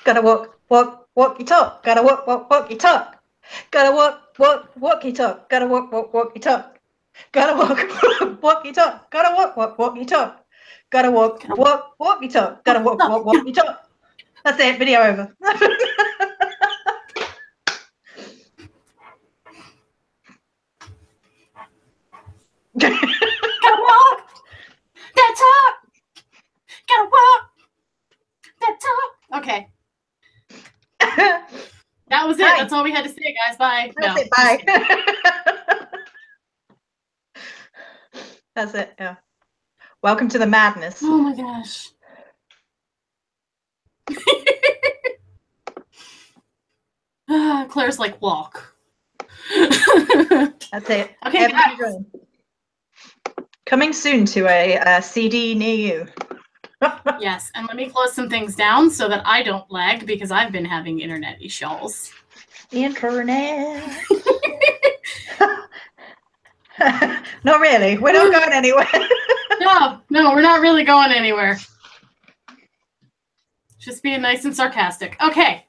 Gotta walk, walk, walk your talk. Gotta walk, walk, walk your talk. Gotta walk, walk, walk your talk. Gotta walk, walk, walk your talk. Gotta walk, walk, walk your talk. Gotta walk, walk, walk your talk. Gotta walk, walk, walk your talk. Gotta walk, walk, walk your talk. That's it. Video over. Gotta walk that talk. Gotta walk that talk. Okay. That was it. Hi. That's all we had to say, guys. Bye. That's it. Bye. That's it. Yeah. Welcome to the madness. Oh my gosh. Claire's like, walk. That's it. Okay, guys. Coming soon to a CD near you. Yes, and let me close some things down so that I don't lag because I've been having internet issues. Internet. Not really. We're not going anywhere. No, we're not really going anywhere. Just being nice and sarcastic. Okay.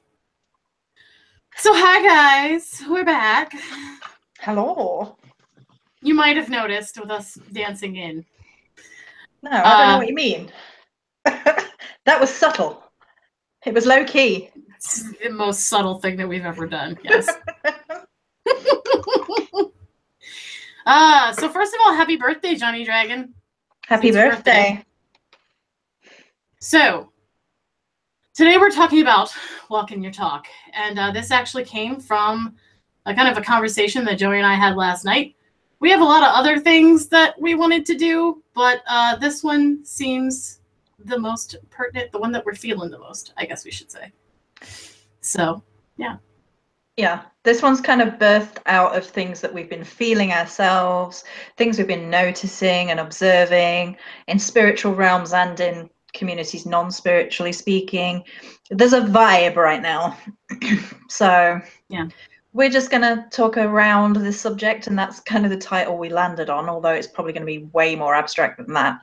So hi guys, we're back. Hello. You might have noticed with us dancing in. No, I don't know what you mean. That was subtle. It was low key. It's the most subtle thing that we've ever done. Yes. So first of all, happy birthday, Johnny Dragon. Happy birthday. So today we're talking about walking your talk, and this actually came from a kind of a conversation that Joey and I had last night. We have a lot of other things that we wanted to do, but this one seems the most pertinent, the one that we're feeling the most, I guess we should say. So, yeah. Yeah, this one's kind of birthed out of things that we've been feeling ourselves, things we've been noticing and observing in spiritual realms and in communities non-spiritually speaking. There's a vibe right now. So, yeah. We're just going to talk around this subject, and that's kind of the title we landed on, although it's probably going to be way more abstract than that.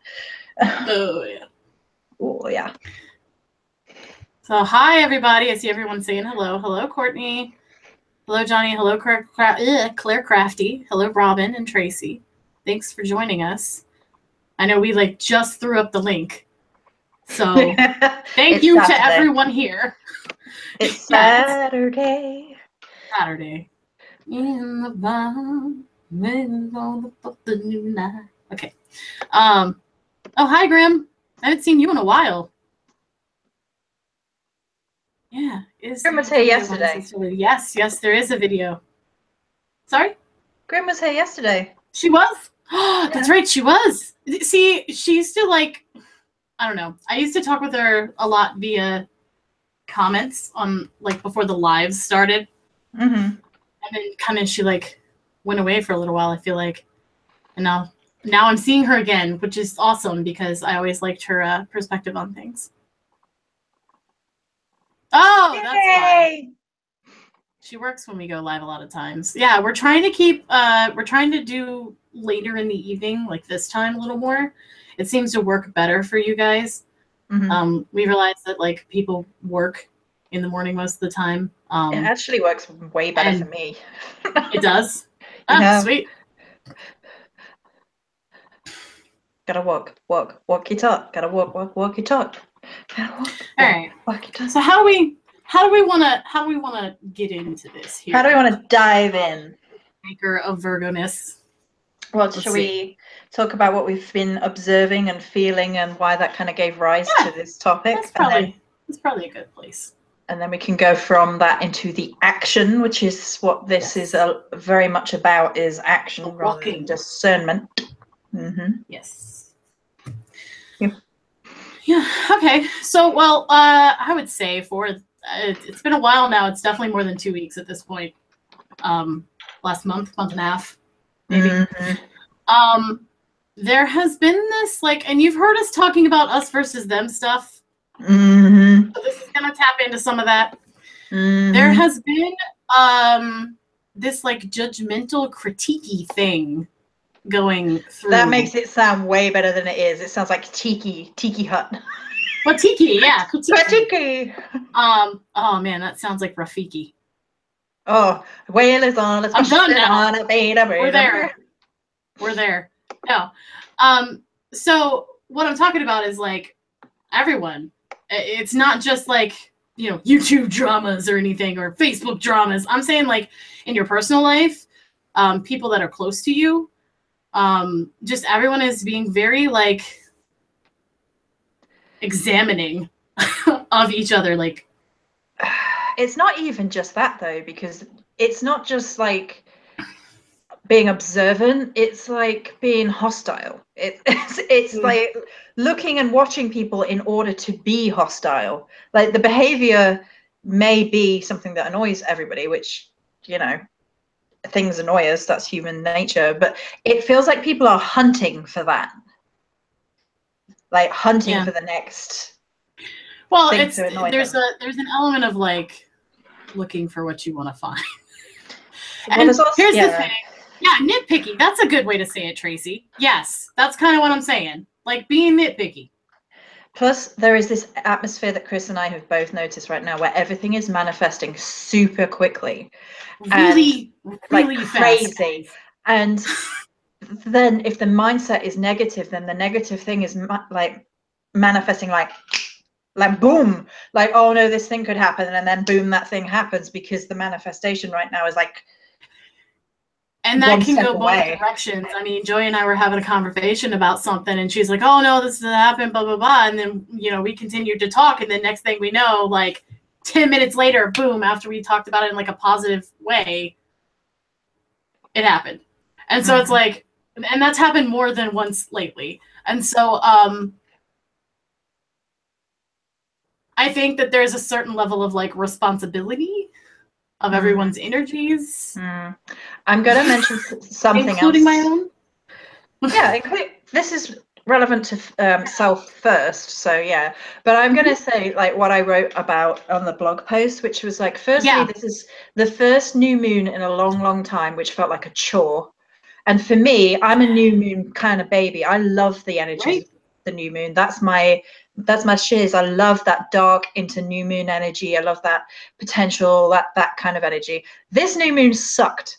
Oh, yeah. Oh, yeah. So, hi, everybody. I see everyone saying hello. Hello, Courtney. Hello, Johnny. Hello, Claire Crafty. Hello, Robin and Tracy. Thanks for joining us. I know we, just threw up the link. So, thank you to everyone here. It's Saturday. Saturday. In the bomb, on the new night. Okay. Oh, hi, Grim. I haven't seen you in a while. Yeah. Grim was here yesterday. Yes, there is a video. Sorry? Grim was here yesterday. She was? Oh, that's right, she was. See, she used to, I don't know. I used to talk with her a lot via comments on, before the lives started. Mm-hmm. And then kind of she went away for a little while, I feel like. And now I'm seeing her again, which is awesome because I always liked her perspective on things. Oh, Yay! That's why. She works when we go live a lot of times. Yeah, we're trying to do later in the evening, like this time a little more. It seems to work better for you guys. Mm-hmm. We realize that people work in the morning most of the time. It actually works way better for me. It does? Yeah. Sweet. Gotta walk your talk. Gotta walk your talk. All right. So how do we wanna get into this here? How do we want to dive in? Maker of Virgo-ness. Well, shall we talk about what we've been observing and feeling and why that kind of gave rise to this topic? That's probably a good place. And then we can go from that into the action, which is what this is very much about, is action rather than discernment. Mm-hmm. Yes. Yeah. Okay. So, well, I would say it's been a while now. It's definitely more than 2 weeks at this point. Last month and a half, maybe. Mm-hmm. There has been this and you've heard us talking about us versus them stuff. Mm-hmm. So this is gonna tap into some of that. Mm-hmm. There has been this judgmental critiquey thing going through. That makes it sound way better than it is. It sounds like tiki hut. Watiki, yeah, Watiki. Oh man, that sounds like Rafiki. Oh, whale is on. Let's go I'm done now. on a beta. We're there. We're there. No. So what I'm talking about is like everyone. It's not just like, you know, YouTube dramas or anything or Facebook dramas. I'm saying like in your personal life, people that are close to you, just everyone is being very like examining of each other. Like, it's not even just that though, because it's not just like being observant, it's like being hostile. It's like looking and watching people in order to be hostile. Like the behavior may be something that annoys everybody, which, you know, things annoy us, that's human nature, but it feels like people are hunting for that, like hunting for the next thing to annoy there's them. there's an element of like looking for what you want to find. Well, and here's the thing. Yeah, nitpicky. That's a good way to say it, Tracy. Yes, that's kind of what I'm saying. Like being nitpicky. Plus, there is this atmosphere that Cris and I have both noticed right now where everything is manifesting super quickly. Really, and, really like crazy. fast. And then if the mindset is negative, then the negative thing is like manifesting like boom, like, oh no, this thing could happen. And then boom, that thing happens because the manifestation right now is like, and that can go both directions. I mean, Joy and I were having a conversation about something, and she's like, "Oh no, this has happened," blah blah blah. And then, you know, we continued to talk, and the next thing we know, like 10 minutes later, boom! After we talked about it in like a positive way, it happened. And so it's like, and that's happened more than once lately. And so, I think that there's a certain level of like responsibility of everyone's energies. I'm going to mention something including else. My own. Yeah, this is relevant to self first, so yeah. But I'm going to say like what I wrote about on the blog post, which was like, firstly, this is the first new moon in a long, long time, which felt like a chore. And for me, I'm a new moon kind of baby. I love the energies of the new moon. That's my shiz. I love that dark into new moon energy. I love that potential, that kind of energy. This new moon sucked,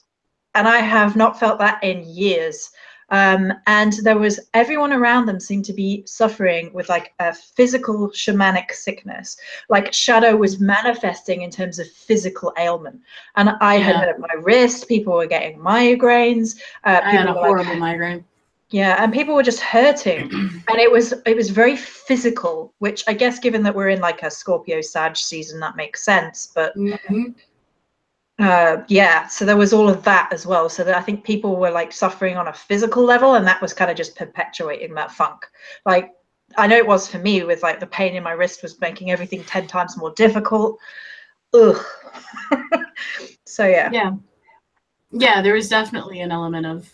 and I have not felt that in years. And there was, everyone around them seemed to be suffering with like a physical shamanic sickness. Like shadow was manifesting in terms of physical ailment. And I had hurt my wrist, people were getting migraines. I had a horrible migraine. Yeah, and people were just hurting. And it was very physical, which I guess given that we're in like a Scorpio Sag season, that makes sense. But yeah, so there was all of that as well. So that I think people were like suffering on a physical level, and that was kind of just perpetuating that funk. Like I know it was for me, with like the pain in my wrist was making everything 10 times more difficult. Ugh. So yeah. Yeah, there was definitely an element of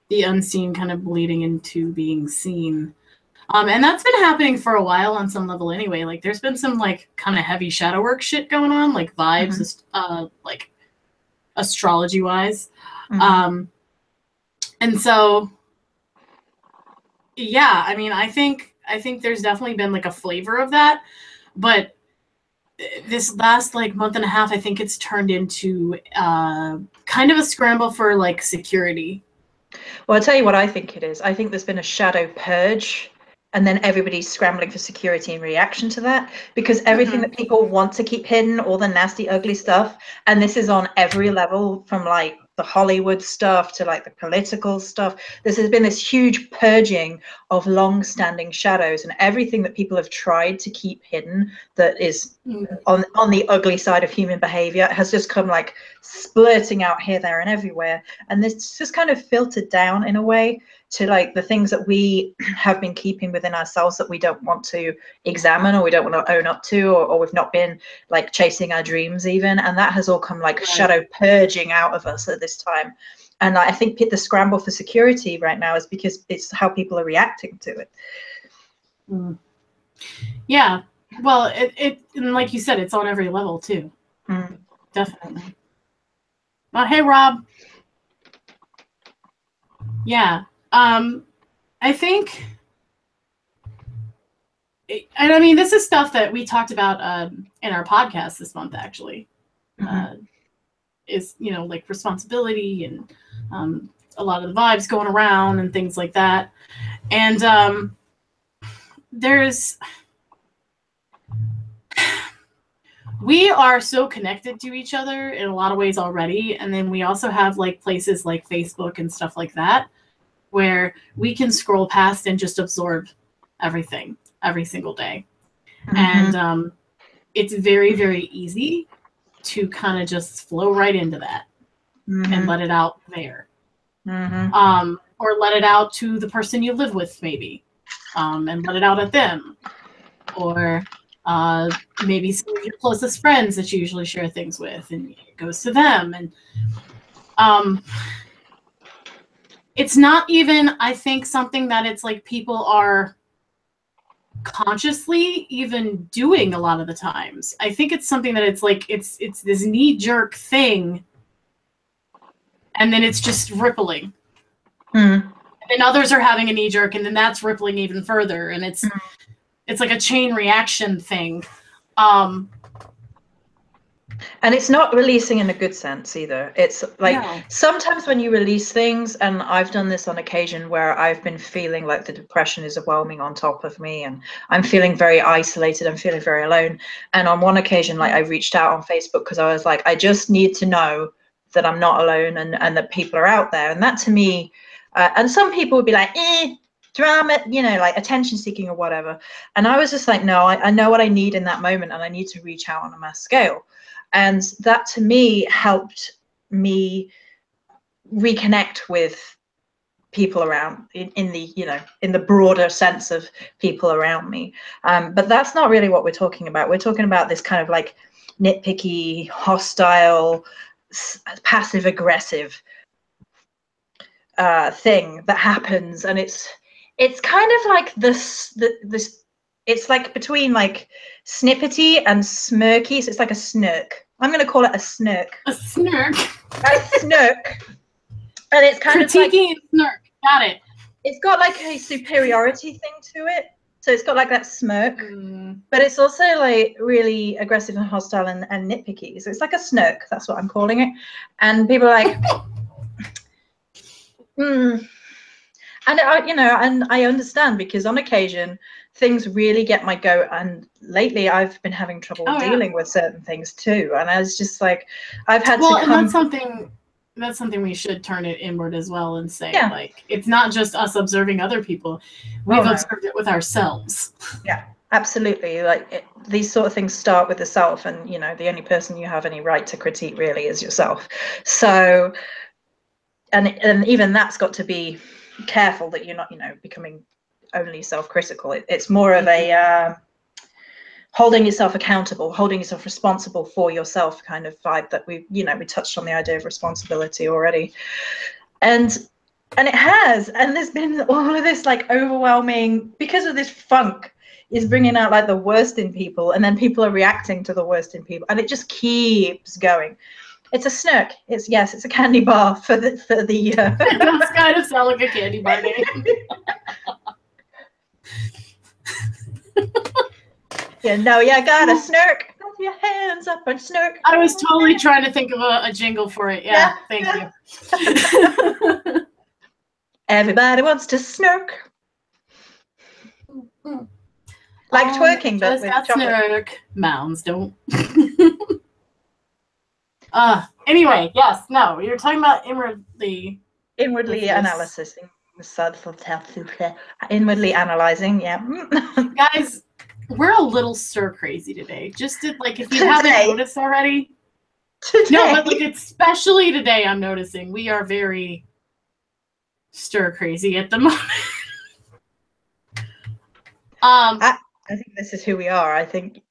the unseen kind of bleeding into being seen. And that's been happening for a while on some level anyway. Like there's been some like kind of heavy shadow work shit going on, like vibes, like astrology wise. And so, yeah, I mean, I think there's definitely been like a flavor of that, but this last like month and a half, I think it's turned into kind of a scramble for like security. Well, I'll tell you what I think it is. I think there's been a shadow purge, and then everybody's scrambling for security in reaction to that, because everything that people want to keep hidden, all the nasty, ugly stuff, and this is on every level, from like the Hollywood stuff to like the political stuff. This has been this huge purging of long-standing shadows, and everything that people have tried to keep hidden that is on the ugly side of human behavior has just come like splurting out here, there, and everywhere. And this just kind of filtered down in a way to like the things that we have been keeping within ourselves that we don't want to examine, or we don't want to own up to, or we've not been like chasing our dreams even. And that has all come like shadow purging out of us at this time. And I think the scramble for security right now is because it's how people are reacting to it. Yeah, well, it and like you said, it's on every level too. Definitely. Well, hey Rob. Yeah. I think and I mean, this is stuff that we talked about in our podcast this month, actually. Is, you know, like responsibility and a lot of the vibes going around and things like that. And we are so connected to each other in a lot of ways already. And then we also have like places like Facebook and stuff like that, where we can scroll past and just absorb everything every single day. And it's very, very easy to kind of just flow right into that and let it out there. Or let it out to the person you live with, maybe, and let it out at them. Or maybe some of your closest friends that you usually share things with, and it goes to them. And it's not even, I think, something that it's like people are consciously even doing a lot of the times. I think it's something that it's like it's this knee-jerk thing, and then it's just rippling. And then others are having a knee-jerk, and then that's rippling even further, and it's like a chain reaction thing. And it's not releasing in a good sense either. It's like sometimes when you release things, and I've done this on occasion where I've been feeling like the depression is overwhelming on top of me, and I'm feeling very isolated, I'm feeling very alone. And on one occasion, like I reached out on Facebook because I was like, I just need to know that I'm not alone and that people are out there. And that to me, and some people would be like, drama, you know, like attention seeking or whatever. And I was just like, no, I know what I need in that moment, and I need to reach out on a mass scale. And that to me helped me reconnect with people around in the, you know, in the broader sense of people around me. But that's not really what we're talking about. We're talking about this kind of like nitpicky, hostile, passive aggressive thing that happens. And it's kind of like this it's like between like snippety and smirky. So it's like a snirk. I'm going to call it a snirk. A snirk. A snirk. And it's kind of like critiquing snirk. Got it. It's got like a superiority thing to it. So it's got like that smirk, but it's also like really aggressive and hostile and nitpicky. So it's like a snirk. That's what I'm calling it. And people are like, And I, you know, and I understand, because on occasion things really get my goat, and lately I've been having trouble dealing with certain things too. And I was just like, I've had to come. And that's something we should turn it inward as well and say, like, it's not just us observing other people. We've observed it with ourselves. Yeah, absolutely. Like these sort of things start with the self, and you know, the only person you have any right to critique really is yourself. So, and even that's got to be careful that you're not, you know, becoming only self-critical. It's more of a holding yourself accountable, holding yourself responsible for yourself kind of vibe that we touched on the idea of responsibility already. And it has, and there's been all of this like overwhelming, because of this funk is bringing out like the worst in people, and then people are reacting to the worst in people, and it just keeps going. It's a snirk. It's a candy bar for the It does kind of sound like a candy bar name. Got a snirk. Put your hands up and snirk. I was totally trying to think of a jingle for it. Thank you. Everybody wants to snirk. Like twerking, but with chocolate. Snirk. Mounds don't. Anyway, yes, no, you're talking about inwardly analysis. Inwardly analyzing, Guys, we're a little stir crazy today. Just like, if you haven't noticed already. No, but like especially today, I'm noticing we are very stir crazy at the moment. I think this is who we are. I don't think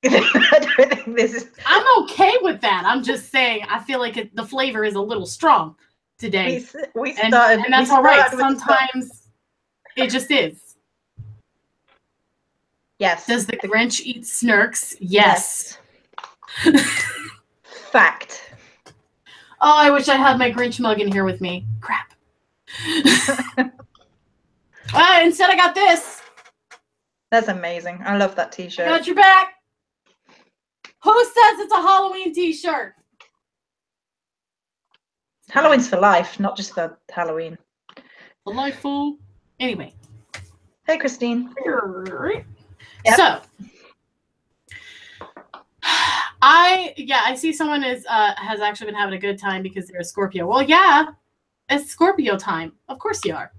this is. I'm okay with that. I'm just saying, I feel like the flavor is a little strong today. And that's all right. Sometimes it just is. Yes. Does the Grinch eat snirks? Yes. Fact. Oh, I wish I had my Grinch mug in here with me. Crap. Instead I got this. That's amazing. I love that I t-shirt. got your back. Who says it's a Halloween t-shirt? Halloween's for life, not just for Halloween. Delightful. Anyway. Hey, Christine. Yep. So, I see someone has actually been having a good time because they're a Scorpio. Well, yeah, it's Scorpio time. Of course you are.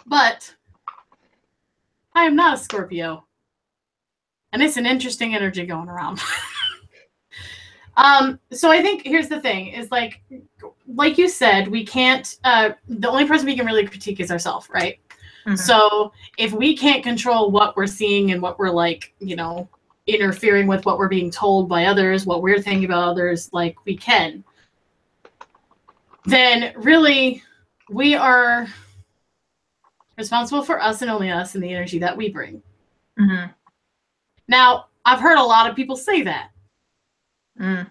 But I am not a Scorpio. And it's an interesting energy going around. So I think here's the thing is like you said, we can't, the only person we can really critique is ourselves, right? Mm-hmm. So if we can't control what we're seeing and what we're like, you know, interfering with what we're being told by others, what we're thinking about others, like we can, then really we are responsible for us and only us and the energy that we bring. Mm-hmm. Now, I've heard a lot of people say that. Mm.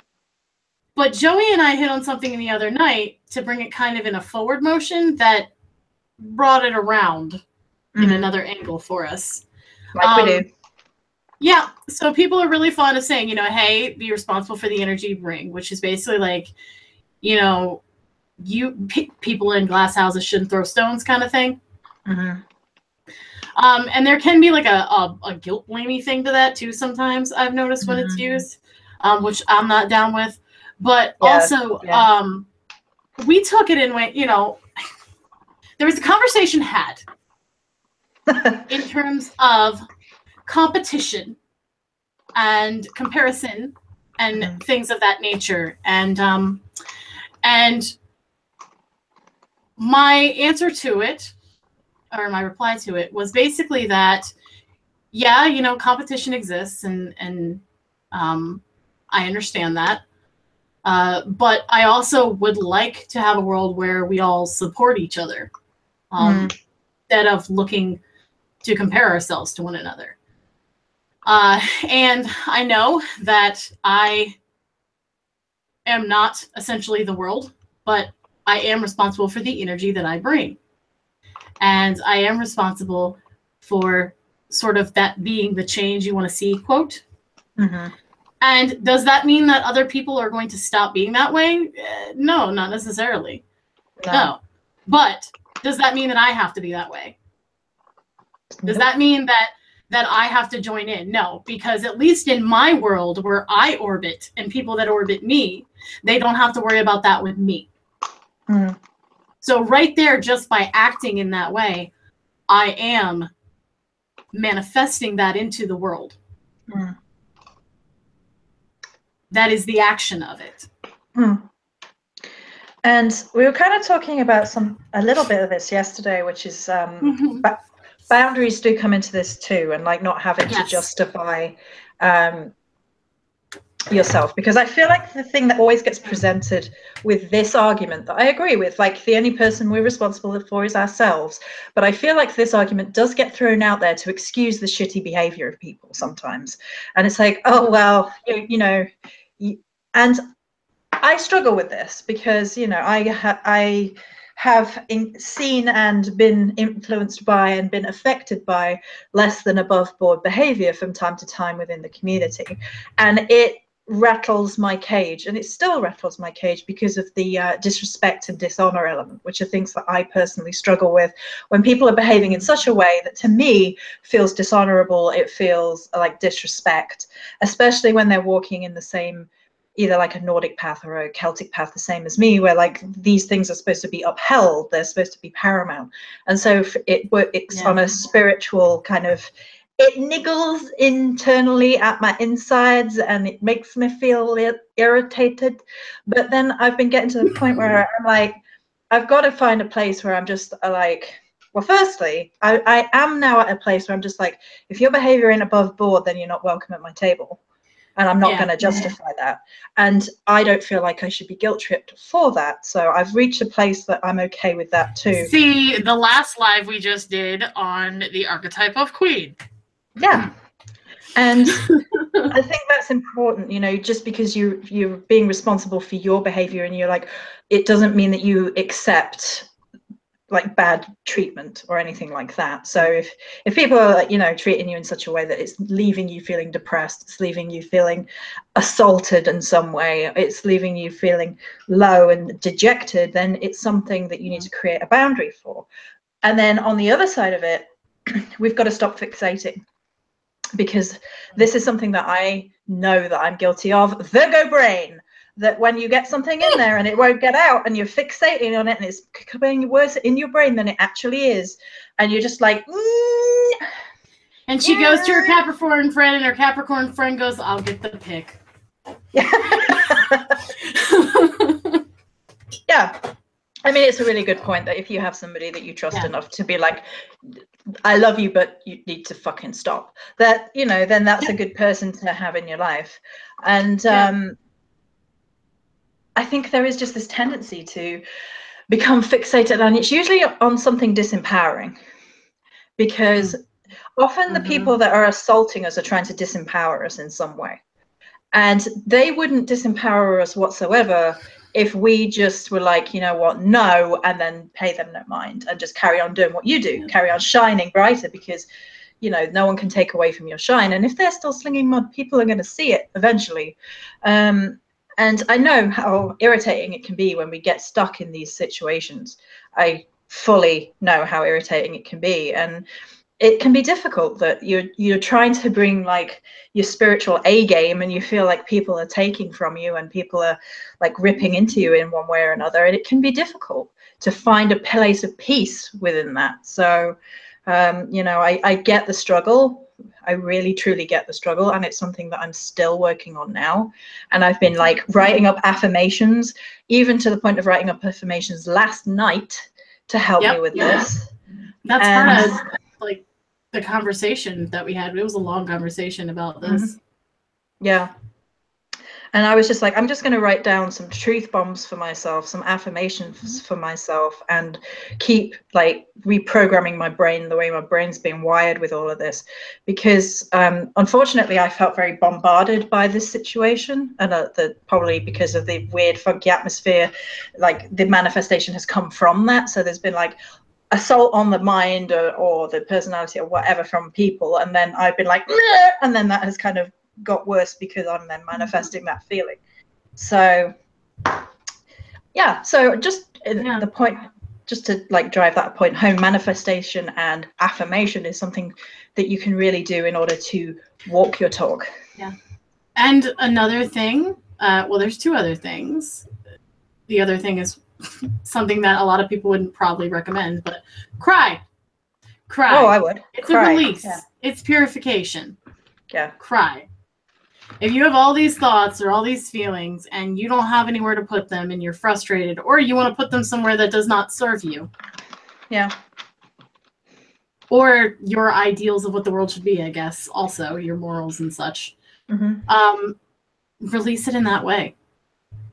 But Joey and I hit on something the other night to bring it kind of in a forward motion that brought it around in another angle for us. Like we do. Yeah. So people are really fond of saying, you know, hey, be responsible for the energy you bring, which is basically like, you know, people in glass houses shouldn't throw stones kind of thing. Mm-hmm. And there can be like a guilt blamey thing to that too sometimes, I've noticed when it's used, which I'm not down with. But also, we took it in when, you know, there was a conversation had in terms of competition and comparison and things of that nature. And my answer to it, or my reply to it, was basically that, yeah, you know, competition exists and I understand that. But I also would like to have a world where we all support each other instead of looking to compare ourselves to one another. And I know that I am not essentially the world, but I am responsible for the energy that I bring. And I am responsible for sort of that being the change you want to see, quote. Mm-hmm. And does that mean that other people are going to stop being that way? No, not necessarily. No. But does that mean that I have to be that way? Does that mean that I have to join in? No, because at least in my world where I orbit and people that orbit me, they don't have to worry about that with me. Mm. So right there, just by acting in that way, I am manifesting that into the world. Mm. That is the action of it. Mm. And we were kind of talking about a little bit of this yesterday, which is boundaries do come into this too, and like not having to justify yourself, because I feel like the thing that always gets presented with this argument that I agree with, like the only person we're responsible for is ourselves, but I feel like this argument does get thrown out there to excuse the shitty behavior of people sometimes, and it's like, oh well, you know, and I struggle with this because, you know, I have seen and been influenced by and been affected by less than above board behavior from time to time within the community, and it rattles my cage, and it still rattles my cage because of the disrespect and dishonor element, which are things that I personally struggle with when people are behaving in such a way that to me feels dishonorable. It feels like disrespect, especially when they're walking in the same, either like a Nordic path or a Celtic path, the same as me, where like these things are supposed to be upheld, they're supposed to be paramount. And so it's on a spiritual kind of, it niggles internally at my insides and it makes me feel irritated. But then I've been getting to the point where I'm like, I've got to find a place where I'm just like, well, firstly, I am now at a place where I'm just like, if your behavior ain't above board, then you're not welcome at my table. And I'm not going to justify that. And I don't feel like I should be guilt tripped for that. So I've reached a place that I'm okay with that too. See, the last live we just did on the archetype of queen. Yeah. And I think that's important, you know, just because you're being responsible for your behavior and you're like, it doesn't mean that you accept like bad treatment or anything like that. So if people are, you know, treating you in such a way that it's leaving you feeling depressed, it's leaving you feeling assaulted in some way, it's leaving you feeling low and dejected, then it's something that you need to create a boundary for. And then on the other side of it, we've got to stop fixating, because this is something that I know that I'm guilty of. Virgo brain. That when you get something in there and it won't get out and you're fixating on it and it's becoming worse in your brain than it actually is, and you're just like, and she goes to her Capricorn friend, and her Capricorn friend goes, I'll get the pick. Yeah. Yeah. I mean, it's a really good point that if you have somebody that you trust enough to be like, I love you, but you need to fucking stop, that, you know, then that's a good person to have in your life. And I think there is just this tendency to become fixated, and it's usually on something disempowering, because often the people that are assaulting us are trying to disempower us in some way, and they wouldn't disempower us whatsoever if we just were like, you know what, no, and then pay them no mind and just carry on doing what you do, carry on shining brighter, because, you know, no one can take away from your shine. And if they're still slinging mud, people are going to see it eventually. And I know how irritating it can be when we get stuck in these situations. I fully know how irritating it can be. And it can be difficult that you're trying to bring like your spiritual A game, and you feel like people are taking from you and people are like ripping into you in one way or another. And it can be difficult to find a place of peace within that. So, you know, I get the struggle. I really, truly get the struggle. And it's something that I'm still working on now. And I've been like writing up affirmations, even to the point of writing up affirmations last night to help me with this. That's part of like the conversation that we had. It was a long conversation about this. Yeah. And I was just like, I'm just going to write down some truth bombs for myself, some affirmations for myself, and keep like reprogramming my brain the way my brain's being wired with all of this. Because unfortunately, I felt very bombarded by this situation, and probably because of the weird, funky atmosphere, like the manifestation has come from that. So there's been like assault on the mind or the personality or whatever from people, and then I've been like, meh! And then that has kind of got worse because I'm then manifesting that feeling. So yeah, so just the point, just to like drive that point home, manifestation and affirmation is something that you can really do in order to walk your talk. Yeah. And another thing, well, there's two other things. The other thing is something that a lot of people wouldn't probably recommend, but cry. Oh, I would. It's a release. Yeah. It's purification. Yeah. Cry. If you have all these thoughts or all these feelings and you don't have anywhere to put them and you're frustrated, or you want to put them somewhere that does not serve you. Yeah. Or your ideals of what the world should be, I guess, also your morals and such. Release it in that way.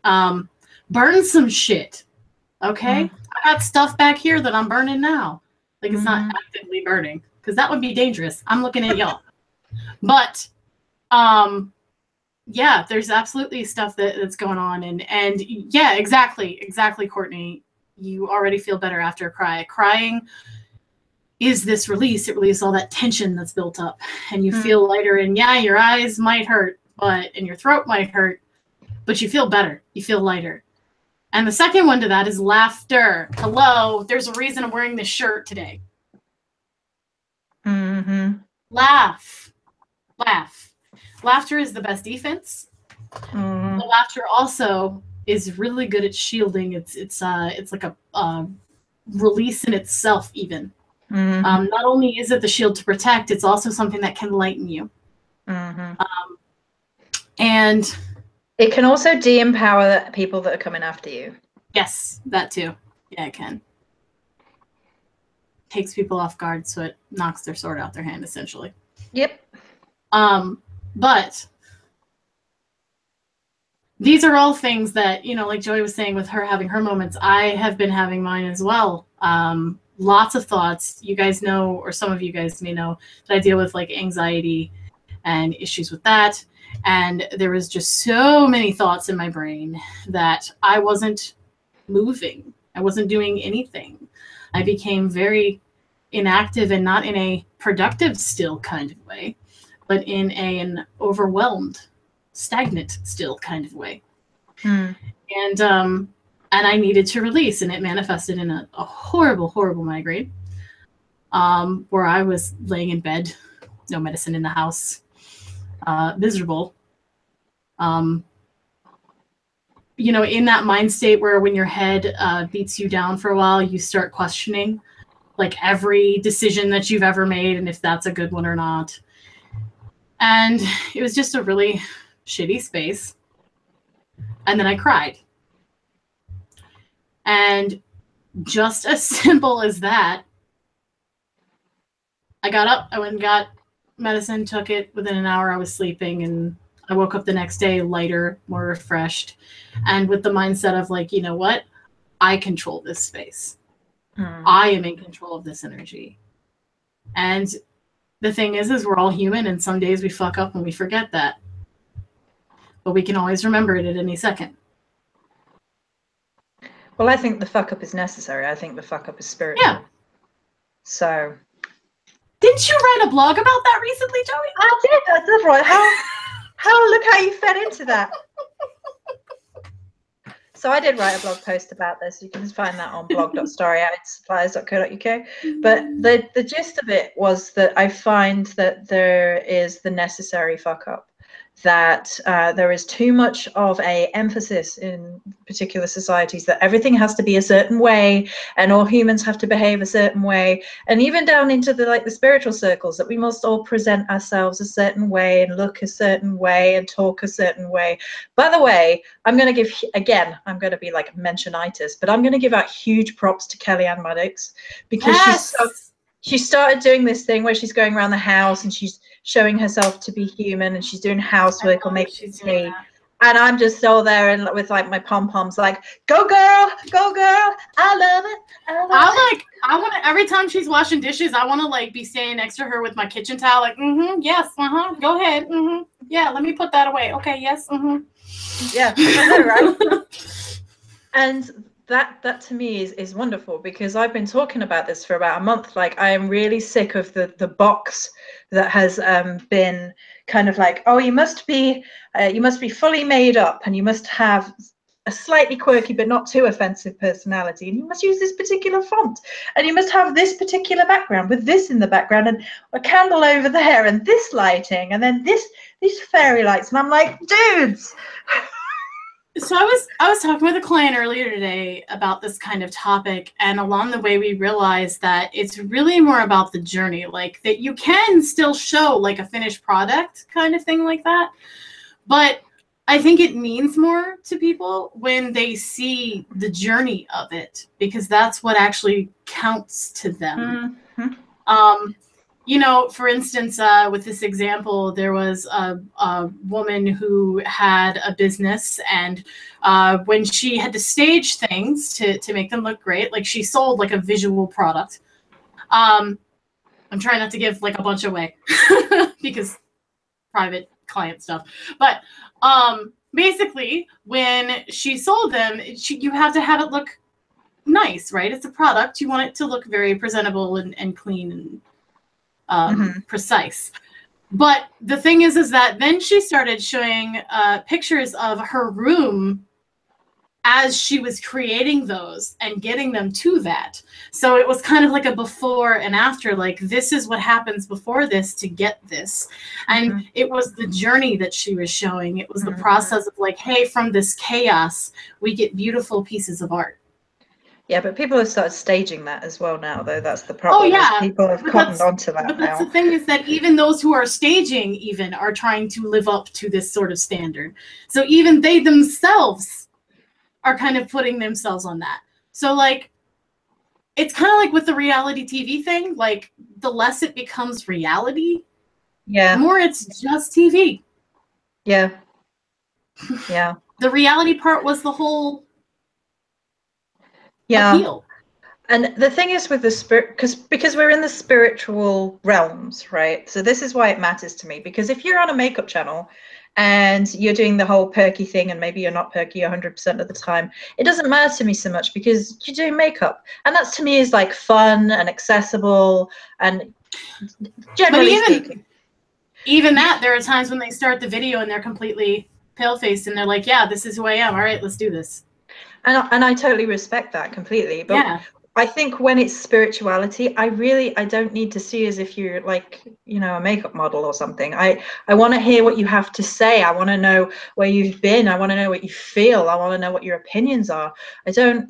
Burn some shit. Okay? I got stuff back here that I'm burning now. Like it's not actively burning, because that would be dangerous. I'm looking at y'all. But yeah, there's absolutely stuff that's going on, and yeah, exactly, Courtney. You already feel better after a cry. Crying is this release. It releases all that tension that's built up, and you feel lighter. And yeah, your eyes might hurt, and your throat might hurt, but you feel better. You feel lighter. And the second one to that is laughter. Hello, there's a reason I'm wearing this shirt today. Laugh. Laughter is the best defense. The laughter also is really good at shielding. It's like a release in itself, even. Not only is it the shield to protect, it's also something that can lighten you. And it can also de-empower the people that are coming after you. Yes, that too. Yeah, it can. Takes people off guard, so it knocks their sword out their hand, essentially. Yep. But these are all things that, you know, like Joy was saying with her having her moments, I have been having mine as well. Lots of thoughts. You guys know, or some of you guys may know, that I deal with like anxiety and issues with that. And there was just so many thoughts in my brain that I wasn't moving. I wasn't doing anything. I became very inactive, and not in a productive still kind of way, but in an overwhelmed, stagnant still kind of way. And I needed to release, and it manifested in a horrible, horrible migraine, where I was laying in bed, no medicine in the house, miserable. You know, in that mind state where when your head beats you down for a while, you start questioning like every decision that you've ever made and if that's a good one or not. And it was just a really shitty space. And then I cried. And just as simple as that, I got up, I went and got medicine, took it. Within an hour I was sleeping, and I woke up the next day lighter, more refreshed, and with the mindset of like, you know what? I control this space. I am in control of this energy. And the thing is we're all human, and some days we fuck up and we forget that. But we can always remember it at any second. Well, I think the fuck up is necessary. I think the fuck up is spiritual. Yeah. So. Didn't you write a blog about that recently, Joey? I did right. How look how you fed into that. So I did write a blog post about this. You can just find that on blog.storyaddictsuppliers.co.uk. But the gist of it was that I find that there is the necessary fuck up, that there is too much of a emphasis in particular societies that everything has to be a certain way and all humans have to behave a certain way, and even down into the spiritual circles, that we must all present ourselves a certain way and look a certain way and talk a certain way. By the way, I'm going to give, again, I'm going to be like mentionitis, but I'm going to give out huge props to Kellyanne Maddox, because she started doing this thing where she's going around the house and she's showing herself to be human, and she's doing housework or making tea. And I'm just still there and with like my pom-poms like, go girl, I love it. I want to, every time she's washing dishes, I want to like be standing next to her with my kitchen towel like, yes, go ahead, yeah, let me put that away, okay, yes, yeah, I know, right? And that to me is wonderful, because I've been talking about this for about a month. Like, I am really sick of the box that has been kind of like, oh, you must be fully made up, and you must have a slightly quirky but not too offensive personality, and you must use this particular font, and you must have this particular background with this in the background, and a candle over there, and this lighting, and then these fairy lights. And I'm like, dudes. So I was talking with a client earlier today about this kind of topic, and along the way we realized that it's really more about the journey, like that you can still show like a finished product kind of thing like that, but I think it means more to people when they see the journey of it, because that's what actually counts to them. You know, for instance, with this example, there was a woman who had a business, and when she had to stage things to make them look great, like she sold like a visual product. I'm trying not to give like a bunch away because private client stuff. But basically, when she sold them, you have to have it look nice, right? It's a product. You want it to look very presentable and clean and precise. But the thing is that then she started showing pictures of her room as she was creating those and getting them to that. So it was kind of like a before and after, like this is what happens before this to get this. And it was the journey that she was showing. It was the process of like, hey, from this chaos, we get beautiful pieces of art. Yeah, but people have started staging that as well now, though. That's the problem. Oh, yeah. People have cottoned onto that but that's now. The thing is that even those who are staging even are trying to live up to this sort of standard. So even they themselves are kind of putting themselves on that. So, like, it's kind of like with the reality TV thing. Like, the less it becomes reality, the more it's just TV. Yeah. Yeah. The reality part was the whole appeal. And the thing is with the spirit, because we're in the spiritual realms, right? So this is why it matters to me, because if you're on a makeup channel and you're doing the whole perky thing and maybe you're not perky 100% of the time, it doesn't matter to me so much because you're doing makeup. And that's, to me, is like fun and accessible and generally speaking. Even that, there are times when they start the video and they're completely pale-faced and they're like, yeah, this is who I am. All right, let's do this. And I totally respect that completely. But yeah. I think when it's spirituality, I don't need to see as if you're like, you know, a makeup model or something. I want to hear what you have to say. I want to know where you've been. I want to know what you feel. I want to know what your opinions are. I don't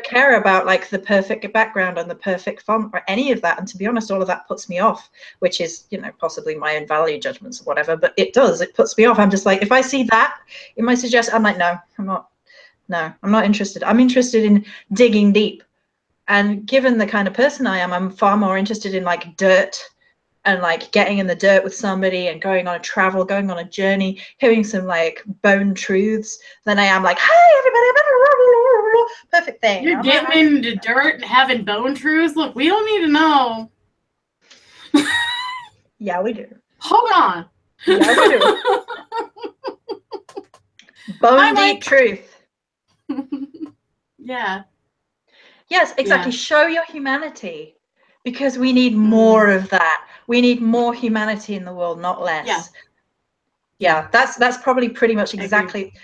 care about like the perfect background and the perfect font or any of that. And to be honest, all of that puts me off, which is, you know, possibly my own value judgments or whatever, but it puts me off. I'm just like, if I see that in my suggestion, I'm like, no, I'm not interested. I'm interested in digging deep. And given the kind of person I am, I'm far more interested in like dirt and like getting in the dirt with somebody and going on a travel, going on a journey, hearing some like bone truths than I am like, hey, everybody, perfect thing. You're getting into dirt and having bone truths? Look, we don't need to know. Yeah, we do. Hold on. Yeah, we do. Bone deep truth. Yeah. Yes, exactly. Yeah. Show your humanity, because we need more of that. We need more humanity in the world, not less. Yeah, that's probably pretty much exactly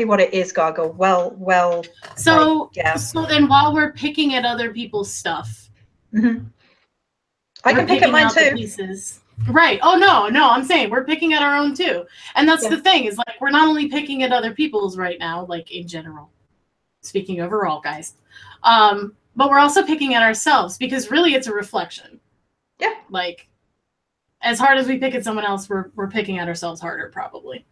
what it is, Gargle. Well. So like, yeah. So then, while we're picking at other people's stuff, I can pick at mine too. Pieces. Right. Oh no, I'm saying we're picking at our own too. And that's the thing, is like we're not only picking at other people's right now, like in general. Speaking overall, guys. But we're also picking at ourselves, because really it's a reflection. Yeah. Like, as hard as we pick at someone else, we're picking at ourselves harder, probably.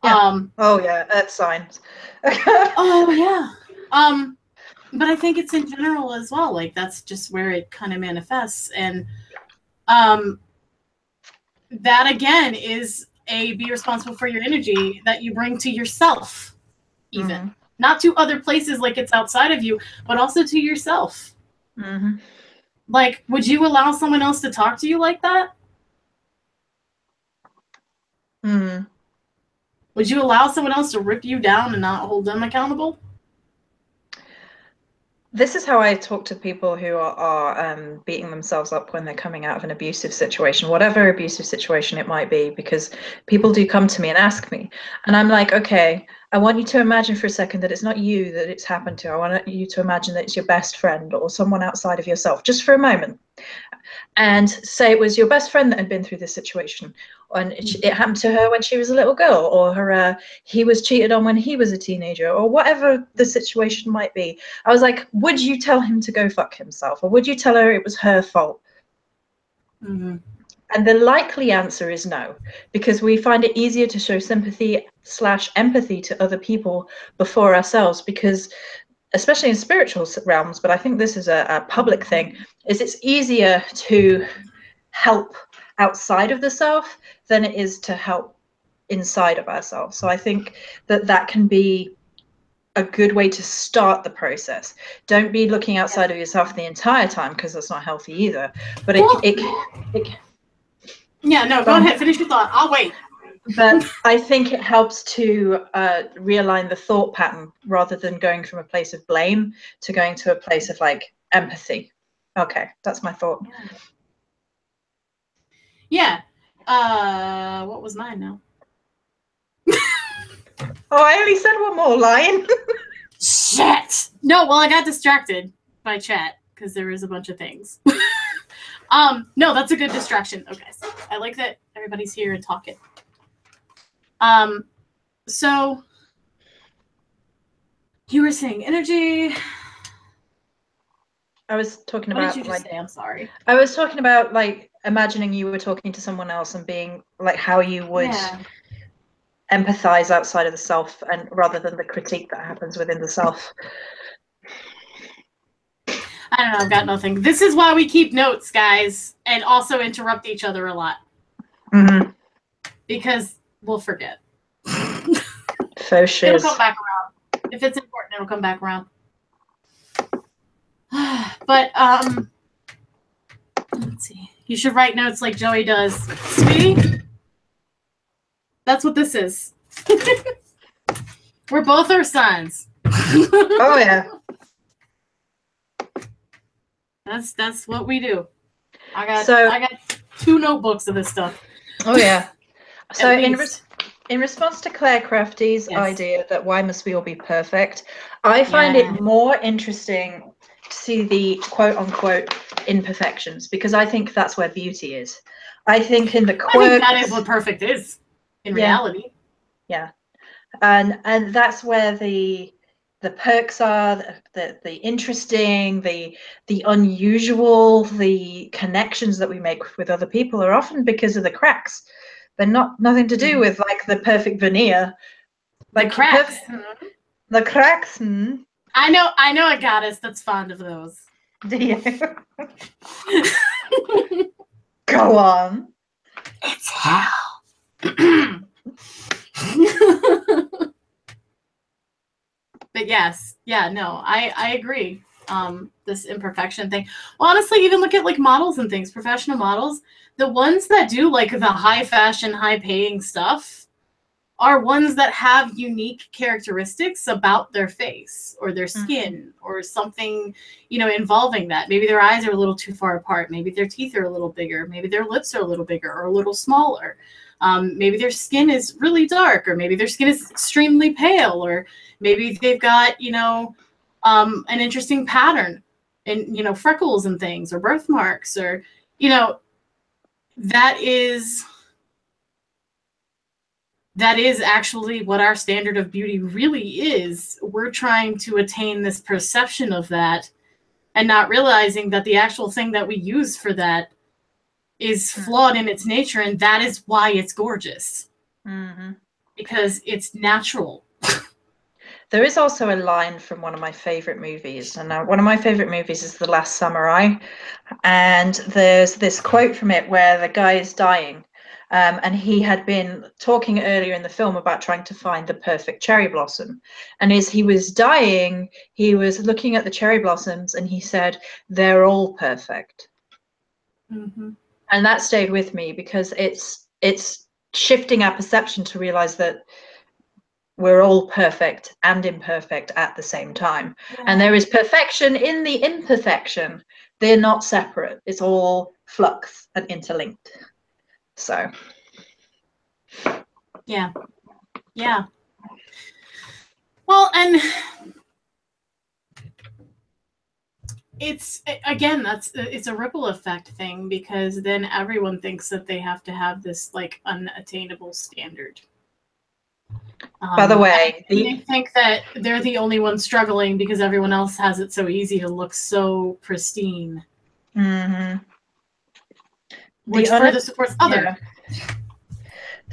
Yeah. Oh yeah, that's signs. Oh yeah. But I think it's in general as well. Like, that's just where it kind of manifests. And that again is be responsible for your energy that you bring to yourself, even. Not to other places like it's outside of you, but also to yourself. Like, would you allow someone else to talk to you like that? Would you allow someone else to rip you down and not hold them accountable? This is how I talk to people who are beating themselves up when they're coming out of an abusive situation, whatever abusive situation it might be, because people do come to me and ask me, and I'm like, okay, I want you to imagine for a second that it's not you that it's happened to. I want you to imagine that it's your best friend or someone outside of yourself, just for a moment. And say it was your best friend that had been through this situation, and it happened to her when she was a little girl, or he was cheated on when he was a teenager, or whatever the situation might be. I was like, would you tell him to go fuck himself, or would you tell her it was her fault? And the likely answer is no, because we find it easier to show sympathy/empathy to other people before ourselves, because especially in spiritual realms, but I think this is a public thing, is it's easier to help outside of the self than it is to help inside of ourselves. So I think that can be a good way to start the process. Don't be looking outside of yourself the entire time, because that's not healthy either. But yeah, no, go ahead, finish your thought. I'll wait. But I think it helps to realign the thought pattern, rather than going from a place of blame to going to a place of like empathy. Okay, that's my thought. Yeah. What was mine now? Oh, I only said one more line. Shit. No, well, I got distracted by chat because there was a bunch of things. No, that's a good distraction. Okay, so I like that everybody's here and talking. So you were saying energy. I was talking about. What did you just say? I'm sorry. I was talking about like imagining you were talking to someone else and being like how you would empathize outside of the self, and rather than the critique that happens within the self. I don't know. I've got nothing. This is why we keep notes, guys, and also interrupt each other a lot. Because we'll forget. Faux shiz. It'll come back around. If it's important, it'll come back around. But let's see. You should write notes like Joey does. Sweetie, that's what this is. We're both our sons. Oh yeah. That's what we do. I got 2 notebooks of this stuff. Oh yeah. So in response to Claire Crafty's idea that why must we all be perfect, I find Yeah. it more interesting to see the quote unquote imperfections, because I think that's where beauty is. I think in the quirks, I think that is what perfect is in reality. Yeah. And that's where the perks are, the interesting, the unusual, the connections that we make with other people are often because of the cracks. They're nothing to do with like the perfect veneer. Like the cracks. The cracks. I know a goddess that's fond of those. Do you? Go on. It's hell. But yes, yeah, no, I agree. This imperfection thing. Well, honestly, even look at like models and things, professional models. The ones that do like the high fashion, high paying stuff are ones that have unique characteristics about their face or their skin or something, involving that. Maybe their eyes are a little too far apart. Maybe their teeth are a little bigger. Maybe their lips are a little bigger or a little smaller. Maybe their skin is really dark, or maybe their skin is extremely pale, or maybe they've got, an interesting pattern and, freckles and things, or birthmarks, or, that is actually what our standard of beauty really is. We're trying to attain this perception of that and not realizing that the actual thing that we use for that is flawed in its nature, and that is why it's gorgeous. Because it's natural. There is also a line from one of my favorite movies, and one of my favorite movies is The Last Samurai, and there's this quote from it where the guy is dying, and he had been talking earlier in the film about trying to find the perfect cherry blossom, and as he was dying, he was looking at the cherry blossoms and he said, "They're all perfect." And that stayed with me, because it's shifting our perception to realize that we're all perfect and imperfect at the same time. And there is perfection in the imperfection. They're not separate. It's all flux and interlinked. So. Yeah. Well, and it's, again, it's a ripple effect thing, because then everyone thinks that they have to have this like unattainable standard. By the way, they think that they're the only ones struggling because everyone else has it so easy to look so pristine. Which further supports other.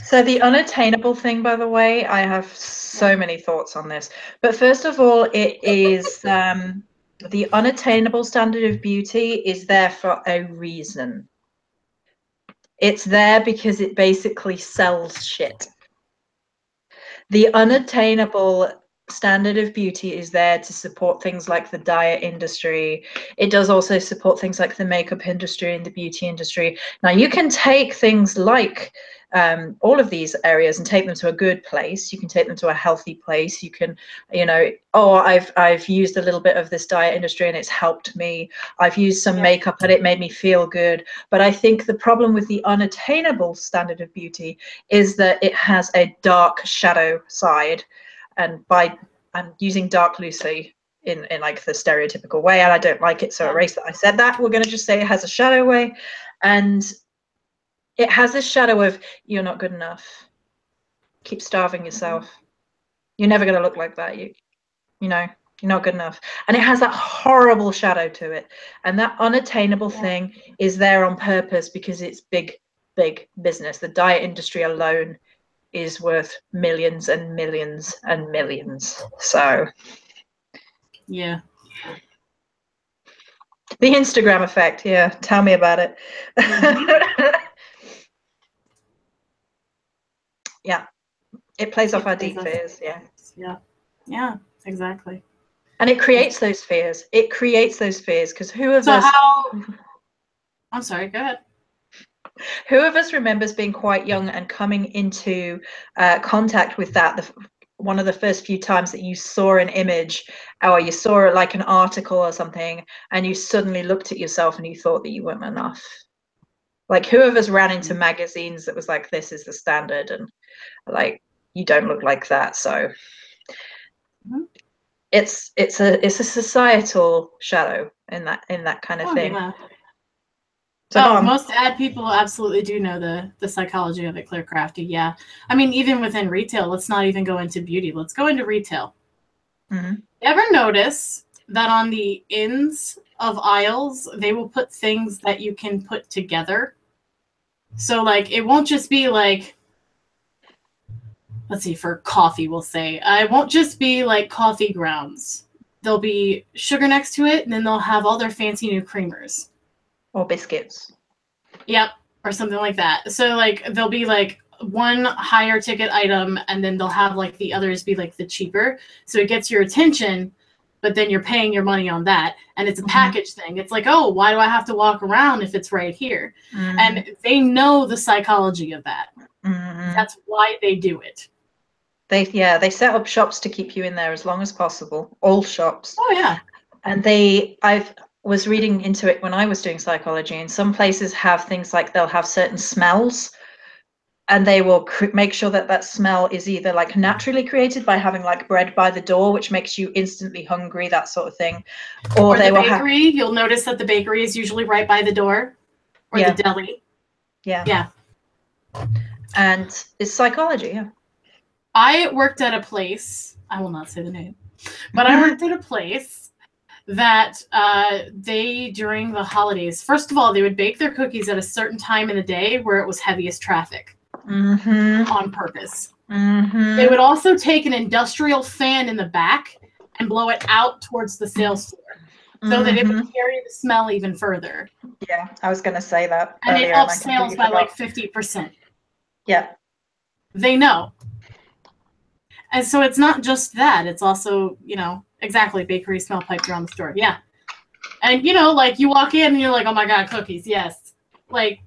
So the unattainable thing, by the way, I have so many thoughts on this. But first of all, it is the unattainable standard of beauty is there for a reason. It's there because it basically sells shit. The unattainable standard of beauty is there to support things like the diet industry. It does also support things like the makeup industry and the beauty industry. Now, you can take things like all of these areas and take them to a good place. You can take them to a healthy place. You can, I've used a little bit of this diet industry and it's helped me. I've used some makeup and it made me feel good. But I think the problem with the unattainable standard of beauty is that it has a dark shadow side. And I'm using dark loosely in like the stereotypical way, and I don't like it, so erase that I said that. We're going to just say it has a shadow way, and it has this shadow of, you're not good enough, keep starving yourself, you're never going to look like that, you know, you're not good enough. And it has that horrible shadow to it, and that unattainable thing is there on purpose because it's big business. The diet industry alone is worth millions and millions and millions. So yeah, the Instagram effect, tell me about it. Yeah, it plays off our deep fears. Yeah, exactly. And it creates those fears. It creates those fears because I'm sorry, go ahead. Who of us remembers being quite young and coming into contact with that? One of the first few times that you saw an image or you saw like an article or something, and you suddenly looked at yourself and you thought that you weren't enough. Like, who of us ran into magazines that was like, this is the standard, and like, you don't look like that. So it's a societal shadow in that kind of thing. Yeah. So most ad people absolutely do know the psychology of it, Claire Crafty. Yeah. I mean, even within retail, let's not even go into beauty. Let's go into retail. Mm-hmm. Ever notice that on the ends of aisles, they will put things that you can put together? So, like, it won't just be like, let's see, for coffee, we'll say, it won't just be like coffee grounds. There'll be sugar next to it, and then they'll have all their fancy new creamers. Or biscuits. Yep, or something like that. So, like, there'll be, like, one higher ticket item, and then they'll have, like, the others be, like, the cheaper. So it gets your attention, but then you're paying your money on that. And it's a package thing. It's like, oh, why do I have to walk around if it's right here? And they know the psychology of that. That's why they do it. They set up shops to keep you in there as long as possible. All shops. Oh, yeah. And I was reading into it when I was doing psychology, and some places have things like they'll have certain smells, and they will make sure that smell is either like naturally created by having like bread by the door, which makes you instantly hungry, that sort of thing. Or the bakery, you'll notice that the bakery is usually right by the door, or the deli. Yeah. And it's psychology, yeah. I worked at a place, I will not say the name, but I worked at a place that they, during the holidays, first of all, they would bake their cookies at a certain time in the day where it was heaviest traffic on purpose. They would also take an industrial fan in the back and blow it out towards the sales floor so that it would carry the smell even further. Yeah, I was going to say that. And it helps sales by like 50%. Yeah. They know. And so it's not just that. It's also, exactly, bakery smell piped around the store. Yeah. And, like, you walk in and you're like, oh, my God, cookies. Yes. Like,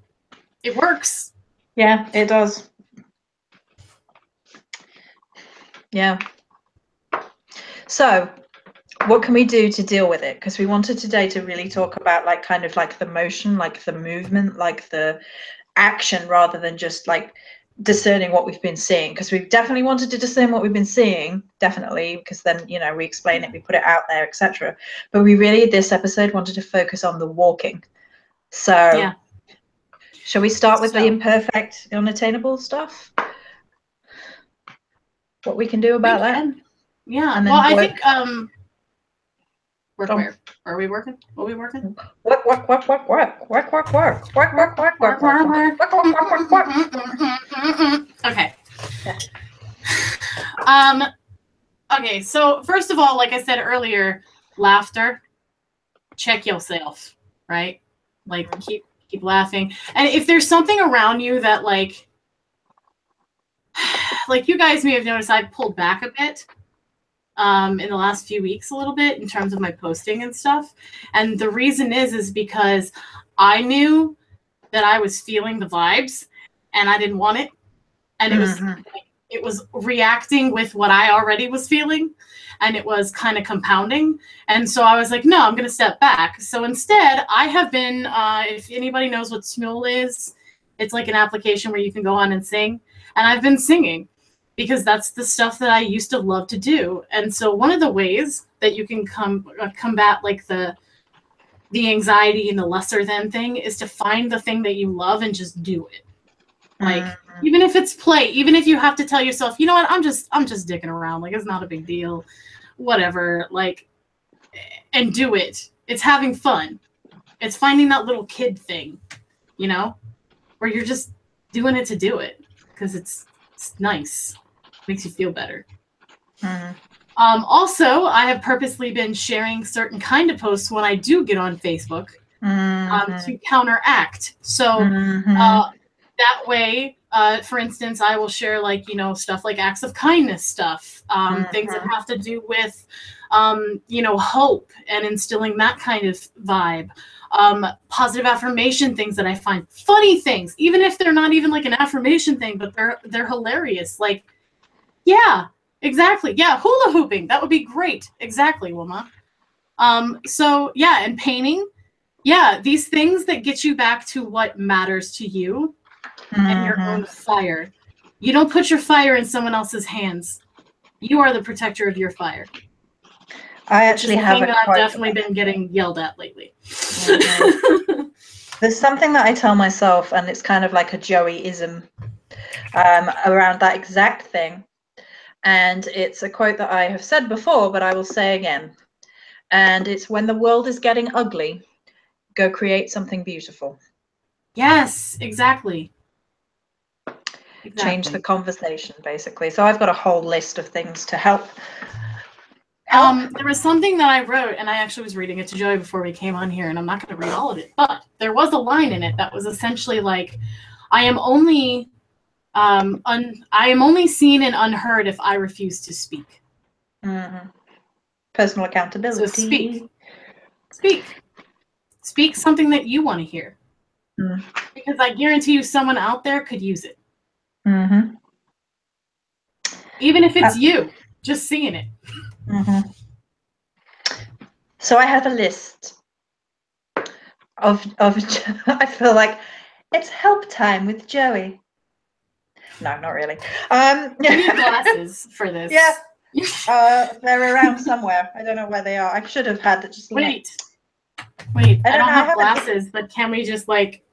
it works. Yeah, it does. Yeah. So what can we do to deal with it? Because we wanted today to really talk about, like, kind of like the motion, like the movement, like the action, rather than just, like, discerning what we've been seeing, because we've definitely wanted to discern what we've been seeing, definitely, because then we explain it, we put it out there, etc. But we really, this episode, wanted to focus on the walking. So shall we start with the imperfect, unattainable stuff, what we can do about that? Yeah. Well, I think where are we working? What are we working? Work. Okay. Okay, so first of all, like I said earlier, laughter, check yourself, right? Like, keep laughing. And if there's something around you that, like you guys may have noticed, I've pulled back a bit in the last few weeks a little bit in terms of my posting and stuff. And the reason is because I knew that I was feeling the vibes and I didn't want it. And it was reacting with what I already was feeling, and it was kind of compounding. And so I was like, no, I'm going to step back. So instead, I have been, if anybody knows what Smule is, it's like an application where you can go on and sing. And I've been singing because that's the stuff that I used to love to do. And so one of the ways that you can combat like the anxiety and the lesser than thing is to find the thing that you love and just do it. Like, even if it's play, even if you have to tell yourself, you know what, I'm just dicking around. Like, it's not a big deal, whatever. Like, and do it. It's having fun. It's finding that little kid thing, where you're just doing it to do it because it's nice. It makes you feel better. Also, I have purposely been sharing certain kind of posts when I do get on Facebook to counteract. So that way, For instance, I will share like, you know, stuff like acts of kindness stuff, things that have to do with, you know, hope and instilling that kind of vibe. Positive affirmation things that I find, funny things, even if they're not even like an affirmation thing, but they're hilarious. Like, yeah, exactly. Yeah, hula hooping. That would be great. Exactly, Wilma. So yeah, and painting. Yeah, these things that get you back to what matters to you and your own fire. You don't put your fire in someone else's hands. You are the protector of your fire. I actually have that I've definitely been getting yelled at lately. There's something that I tell myself, and it's kind of like a Joey-ism around that exact thing. And it's a quote that I have said before, but I will say again. And it's, when the world is getting ugly, go create something beautiful. Yes, exactly. Change the conversation, basically. So I've got a whole list of things to help. There was something that I wrote, and I actually was reading it to Joey before we came on here, and I'm not going to read all of it, but there was a line in it that was essentially like, I am only seen and unheard if I refuse to speak. Personal accountability. So speak something that you want to hear, because I guarantee you someone out there could use it. Even if it's you just seeing it. So I have a list of I feel like it's help time with Joey. No, not really. You need glasses for this. Yeah. They're around somewhere. I don't know where they are. I should have had just wait. I don't have glasses, but can we just like...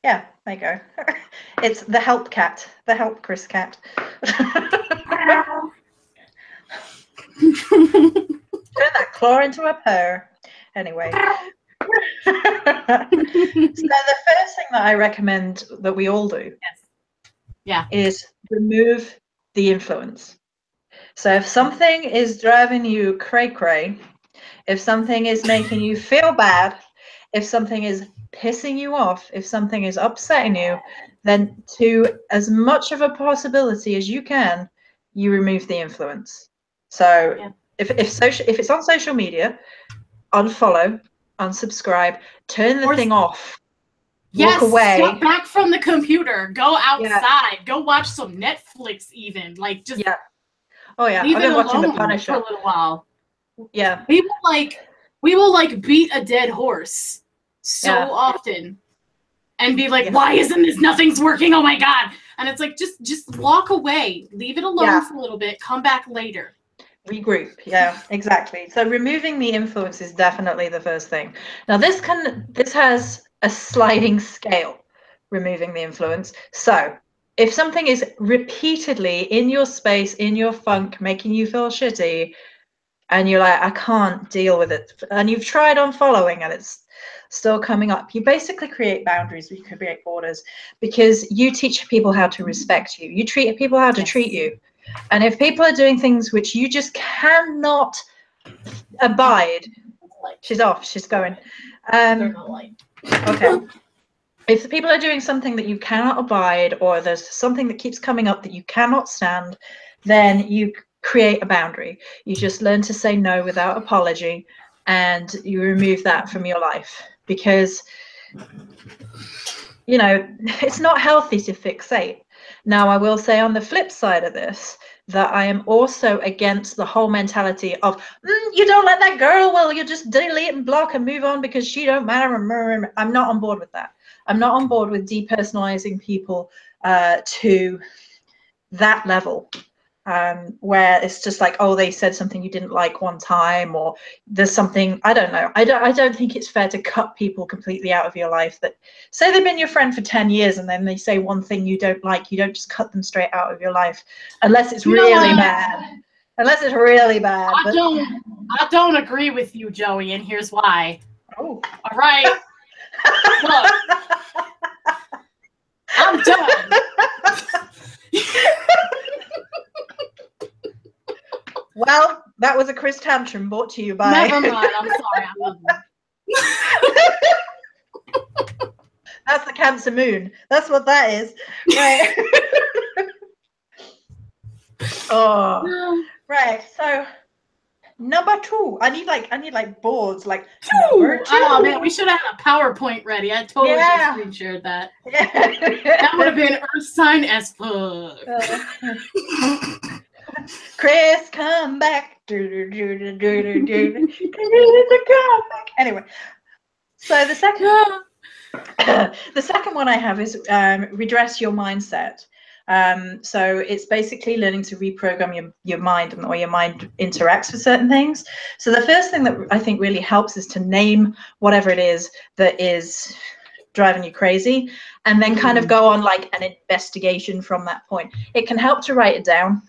Yeah, there you go. It's the help cat, the help Cris cat. Turn that claw into a purr. Anyway. So the first thing that I recommend that we all do is remove the influence. So if something is driving you cray-cray, if something is making you feel bad, if something is pissing you off, if something is upsetting you, then to as much of a possibility as you can, you remove the influence. So if it's on social media, unfollow, unsubscribe, turn the thing off. Walk away. Step back from the computer. Go outside. Go watch some Netflix even. Like, just leave it alone watching The Punisher for a little while. Yeah. We will like beat a dead horse so often and be like, why isn't this? Nothing's working. Oh my God. And it's like, just walk away. Leave it alone for a little bit. Come back later. Regroup. Yeah, exactly. So removing the influence is definitely the first thing. Now this has a sliding scale, removing the influence. So if something is repeatedly in your space, in your funk, making you feel shitty, and you're like, I can't deal with it, and you've tried unfollowing and it's still coming up, you basically create boundaries, you create borders, because you teach people how to respect you. You treat people how to treat you. And if people are doing things which you just cannot abide, she's off, she's going. Okay. If the people are doing something that you cannot abide, or there's something that keeps coming up that you cannot stand, then you create a boundary. You just learn to say no without apology, and you remove that from your life, because, you know, it's not healthy to fixate. Now, I will say on the flip side of this, that I am also against the whole mentality of, you don't like that girl, well, you just delete and block and move on because she don't matter. I'm not on board with that. I'm not on board with depersonalizing people to that level, where it's just like, oh, they said something you didn't like one time, or there's something, I don't know. I don't think it's fair to cut people completely out of your life. That say they've been your friend for 10 years and then they say one thing you don't like, you don't just cut them straight out of your life, unless it's really bad. Unless it's really bad. I don't agree with you, Joey, and here's why. Oh. All right. Look, I'm done. Well, that was a Cris tantrum brought to you by... Never mind. I'm sorry. I love you. That's the Cancer moon. That's what that is. Right. Oh, right. So number 2. I need like boards. Like number 2. Oh man, we should have had a PowerPoint ready. I totally just screen shared that. That would have been Earth sign as fuck. Cris, come back. Anyway, so the second one I have is redress your mindset. So it's basically learning to reprogram your mind and the way your mind interacts with certain things. So the first thing that I think really helps is to name whatever it is that is driving you crazy, and then kind of go on like an investigation from that point. It can help to write it down.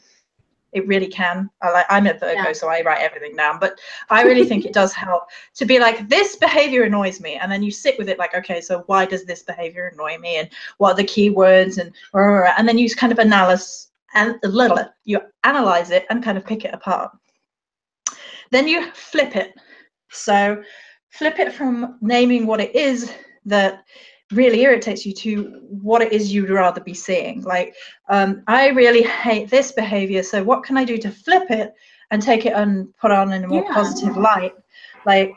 It really can. I'm a Virgo, so I write everything down. But I really think it does help to be like, this behavior annoys me. And then you sit with it like, okay, so why does this behavior annoy me? And what are the key words? And then you kind of analyze it and kind of pick it apart. Then you flip it. So flip it from naming what it is that really irritates you to what it is you'd rather be seeing. Like, I really hate this behavior, so what can I do to flip it and take it and put on in a more positive light? Like,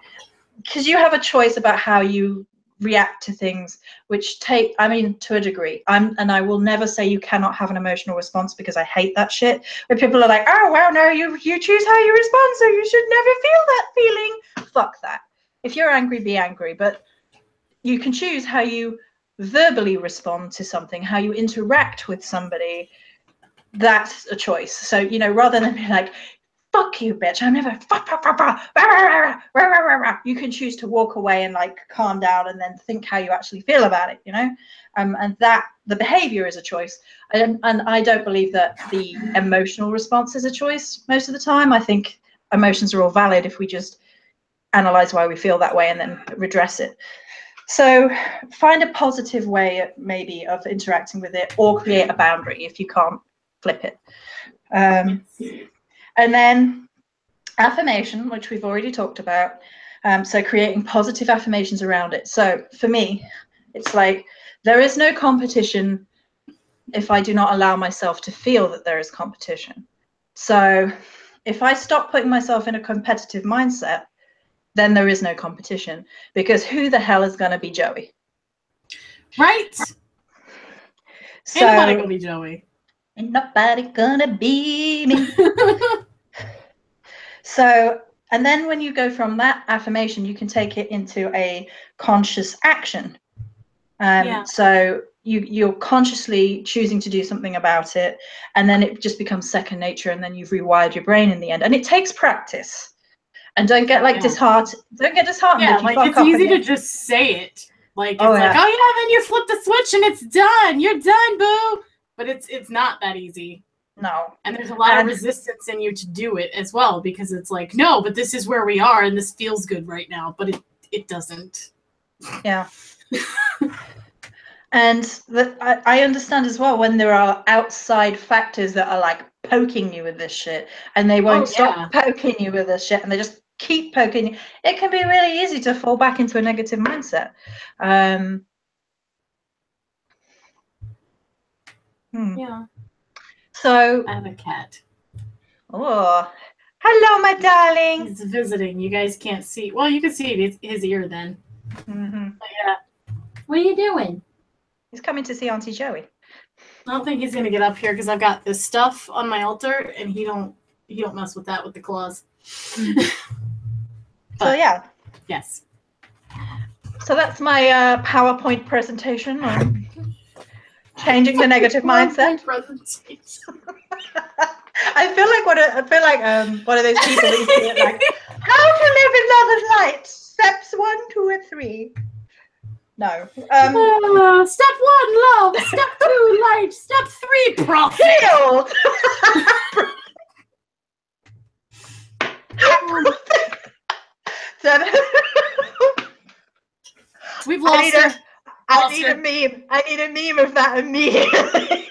because you have a choice about how you react to things, which to a degree. And I will never say you cannot have an emotional response, because I hate that shit where people are like, oh well, no, you choose how you respond, so you should never feel that feeling. Fuck that. If you're angry, be angry, but you can choose how you verbally respond to something, how you interact with somebody. That's a choice. So, rather than be like, fuck you, bitch, I'm never, you can choose to walk away and like calm down and then think how you actually feel about it, and that the behavior is a choice. And I don't believe that the emotional response is a choice most of the time. I think emotions are all valid if we just analyze why we feel that way and then redress it. So find a positive way maybe of interacting with it, or create a boundary if you can't flip it. And then affirmation, which we've already talked about. So creating positive affirmations around it. So for me, it's like, there is no competition if I do not allow myself to feel that there is competition. So if I stop putting myself in a competitive mindset, then there is no competition, because who the hell is going to be Joey? Right. So, ain't nobody gonna be Joey. Ain't nobody gonna be me. So, and then when you go from that affirmation, you can take it into a conscious action. So you're consciously choosing to do something about it, and then it just becomes second nature, and then you've rewired your brain in the end. And it takes practice. And don't get disheartened. Don't get disheartened. Yeah, if you like fuck it's up easy again. to just say it. Like it's like, oh yeah, then you flip the switch and it's done. You're done, boo. But it's not that easy. No. And there's a lot of resistance in you to do it as well, because it's like, no, but this is where we are and this feels good right now, but it doesn't. Yeah. And I understand as well when there are outside factors that are like poking you with this shit, and they won't stop poking you with this shit, and they just keep poking you. It can be really easy to fall back into a negative mindset. Yeah. So I have a cat. Oh, hello, my darling. He's visiting. You guys can't see. Well, you can see his ear then. Mm-hmm. But yeah. What are you doing? He's coming to see Auntie Joey. I don't think he's gonna get up here because I've got this stuff on my altar, and he don't mess with that with the claws. So yeah. Yes. So that's my PowerPoint presentation on changing the negative mindset. I feel like one of those people that used to be like, how to live in love and light, steps 1, 2, and 3. No. Step 1, love. Step 2, light. Step 3, profit. Healed. We've lost her. I need a meme. I need a meme of that immediately.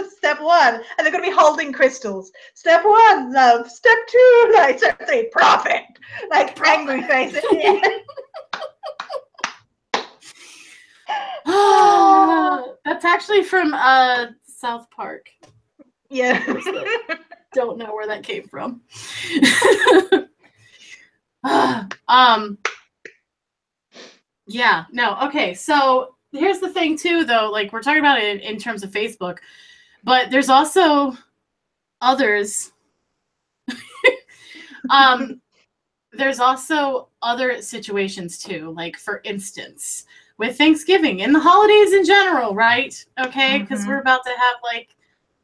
Step 1, and they're going to be holding crystals. Step 1, love. Step 2, light. Step 3, profit. Like angry face at the end. That's actually from South Park. Yeah. Don't know where that came from. Yeah, no, okay. So here's the thing too, though. Like, we're talking about it in terms of Facebook, but there's also others. There's also other situations too. Like, for instance, with Thanksgiving and the holidays in general, right? Okay, because we're about to have like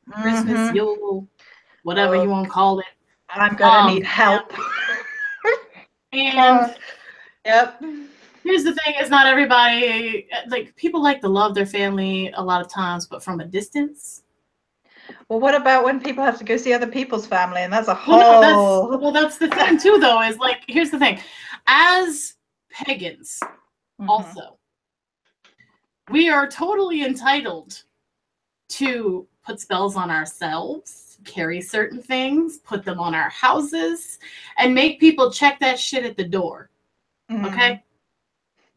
Christmas, Yule, whatever you want to call it. I'm gonna need help. And yep. Here's the thing: is not everybody, like, people like to love their family a lot of times, but from a distance. Well, what about when people have to go see other people's family, and that's a whole. Well, that's the thing too, though. Is like, here's the thing: as pagans, also, we are totally entitled to put spells on ourselves, carry certain things, put them on our houses, and make people check that shit at the door. Okay?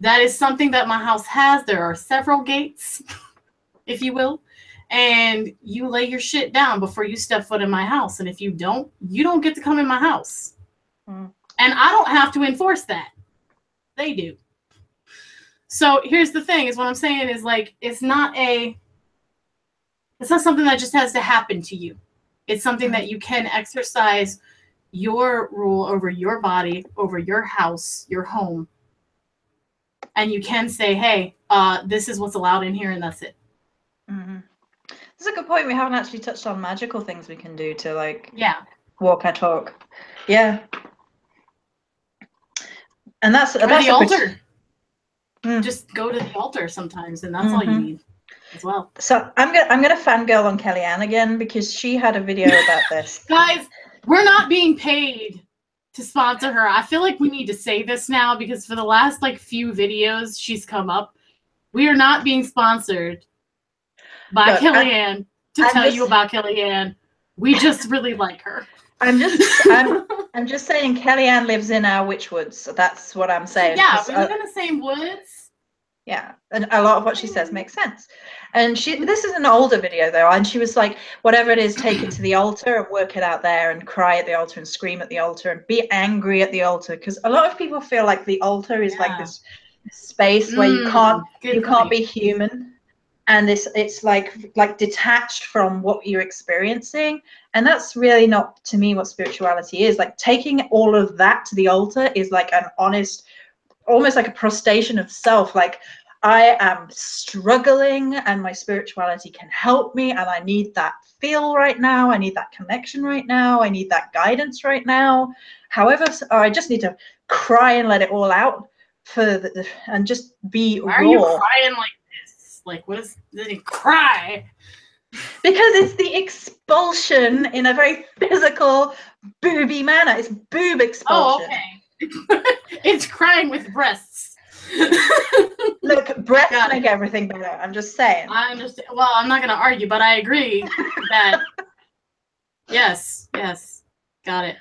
That is something that my house has. There are several gates, if you will, and you lay your shit down before you step foot in my house. And if you don't get to come in my house. And I don't have to enforce that. They do. So here's the thing: is what I'm saying is, like, it's not something that just has to happen to you. It's something that you can exercise your rule over your body, over your house, your home. And you can say, hey, this is what's allowed in here, and that's it. That's a good point. We haven't actually touched on magical things we can do to, like, walk our talk. Yeah. And that's the altar. Just go to the altar sometimes, and that's all you need as well. So I'm gonna fangirl on Kellyanne again, because she had a video about this. Guys, we're not being paid to sponsor her. I feel like we need to say this now, because for the last like few videos she's come up, we are not being sponsored by Kellyanne to tell you about Kellyanne. We just really like her. I'm just saying Kellyanne lives in our Witchwoods, so that's what I'm saying. Yeah, we live in the same woods. Yeah, and a lot of what she says makes sense. And this is an older video though, and she was like, whatever it is, take it to the altar and work it out there, and cry at the altar and scream at the altar and be angry at the altar, because a lot of people feel like the altar is like this space where you can't be human, and it's like detached from what you're experiencing. And that's really not, to me, what spirituality is. Like, taking all of that to the altar is like an honest, almost like a prostration of self. Like, I am struggling and my spirituality can help me, and I need that feel right now, I need that connection right now, I need that guidance right now. However, I just need to cry and let it all out and just be Why raw. Are you crying like this? Like, what is it? Cry? Because it's the expulsion in a very physical, booby manner. It's boob expulsion. Oh, okay. It's crying with breasts. Look, breasts make everything better. I'm just saying. I understand. Well, I'm not going to argue, but I agree that yes, got it.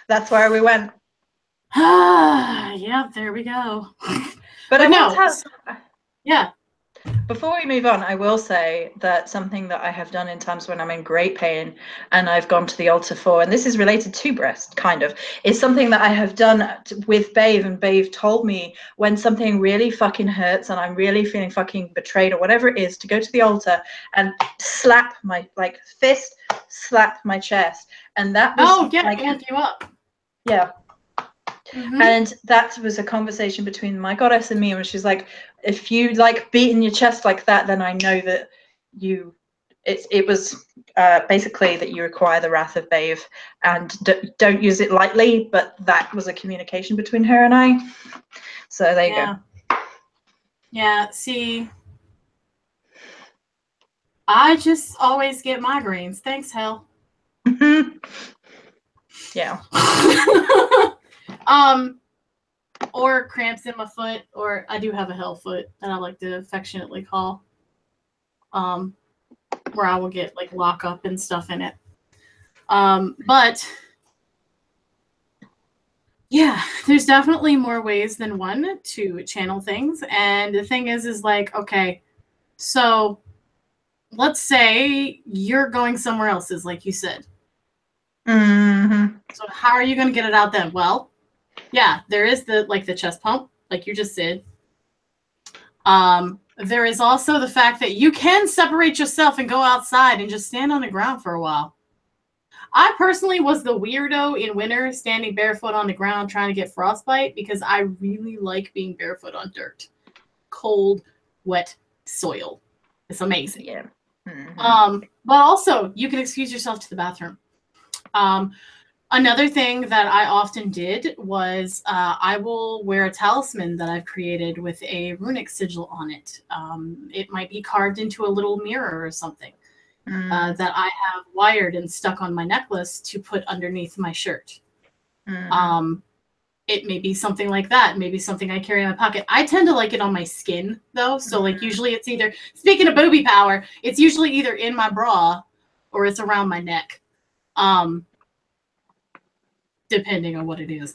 That's where we went. Yeah, there we go. But no. Yeah. Before we move on, I will say that something that I have done in times when I'm in great pain and I've gone to the altar for, and this is related to breast, kind of, is something that I have done with Babe, and Babe told me when something really fucking hurts and I'm really feeling fucking betrayed or whatever it is, to go to the altar and slap my, like, fist, slap my chest. And that was like, amp you up. Yeah. And that was a conversation between my goddess and me, where she's like, if you like beating your chest like that, then I know that it was basically that you require the wrath of Babe, and don't use it lightly. But that was a communication between her and I. So there you go. Yeah, see, I just always get migraines. Thanks, hell. Yeah. Or cramps in my foot, or I do have a hell foot that I like to affectionately call, where I will get like lock up and stuff in it. But Yeah, there's definitely more ways than one to channel things. And the thing is like, okay, so let's say you're going somewhere else, like you said. Mm-hmm. So how are you going to get it out then? Well, yeah, there is the chest pump, like you just said. There is also the fact that you can separate yourself and go outside and just stand on the ground for a while. I personally was the weirdo in winter standing barefoot on the ground trying to get frostbite because I really like being barefoot on dirt. Cold, wet soil. It's amazing. Yeah. Mm-hmm. But also, you can excuse yourself to the bathroom. Another thing that I often did was I will wear a talisman that I've created with a runic sigil on it. It might be carved into a little mirror or something that I have wired and stuck on my necklace to put underneath my shirt. It may be something like that. Maybe something I carry in my pocket. I tend to like it on my skin, though. So, like, usually it's either, speaking of booby power, it's usually either in my bra or it's around my neck. Depending on what it is.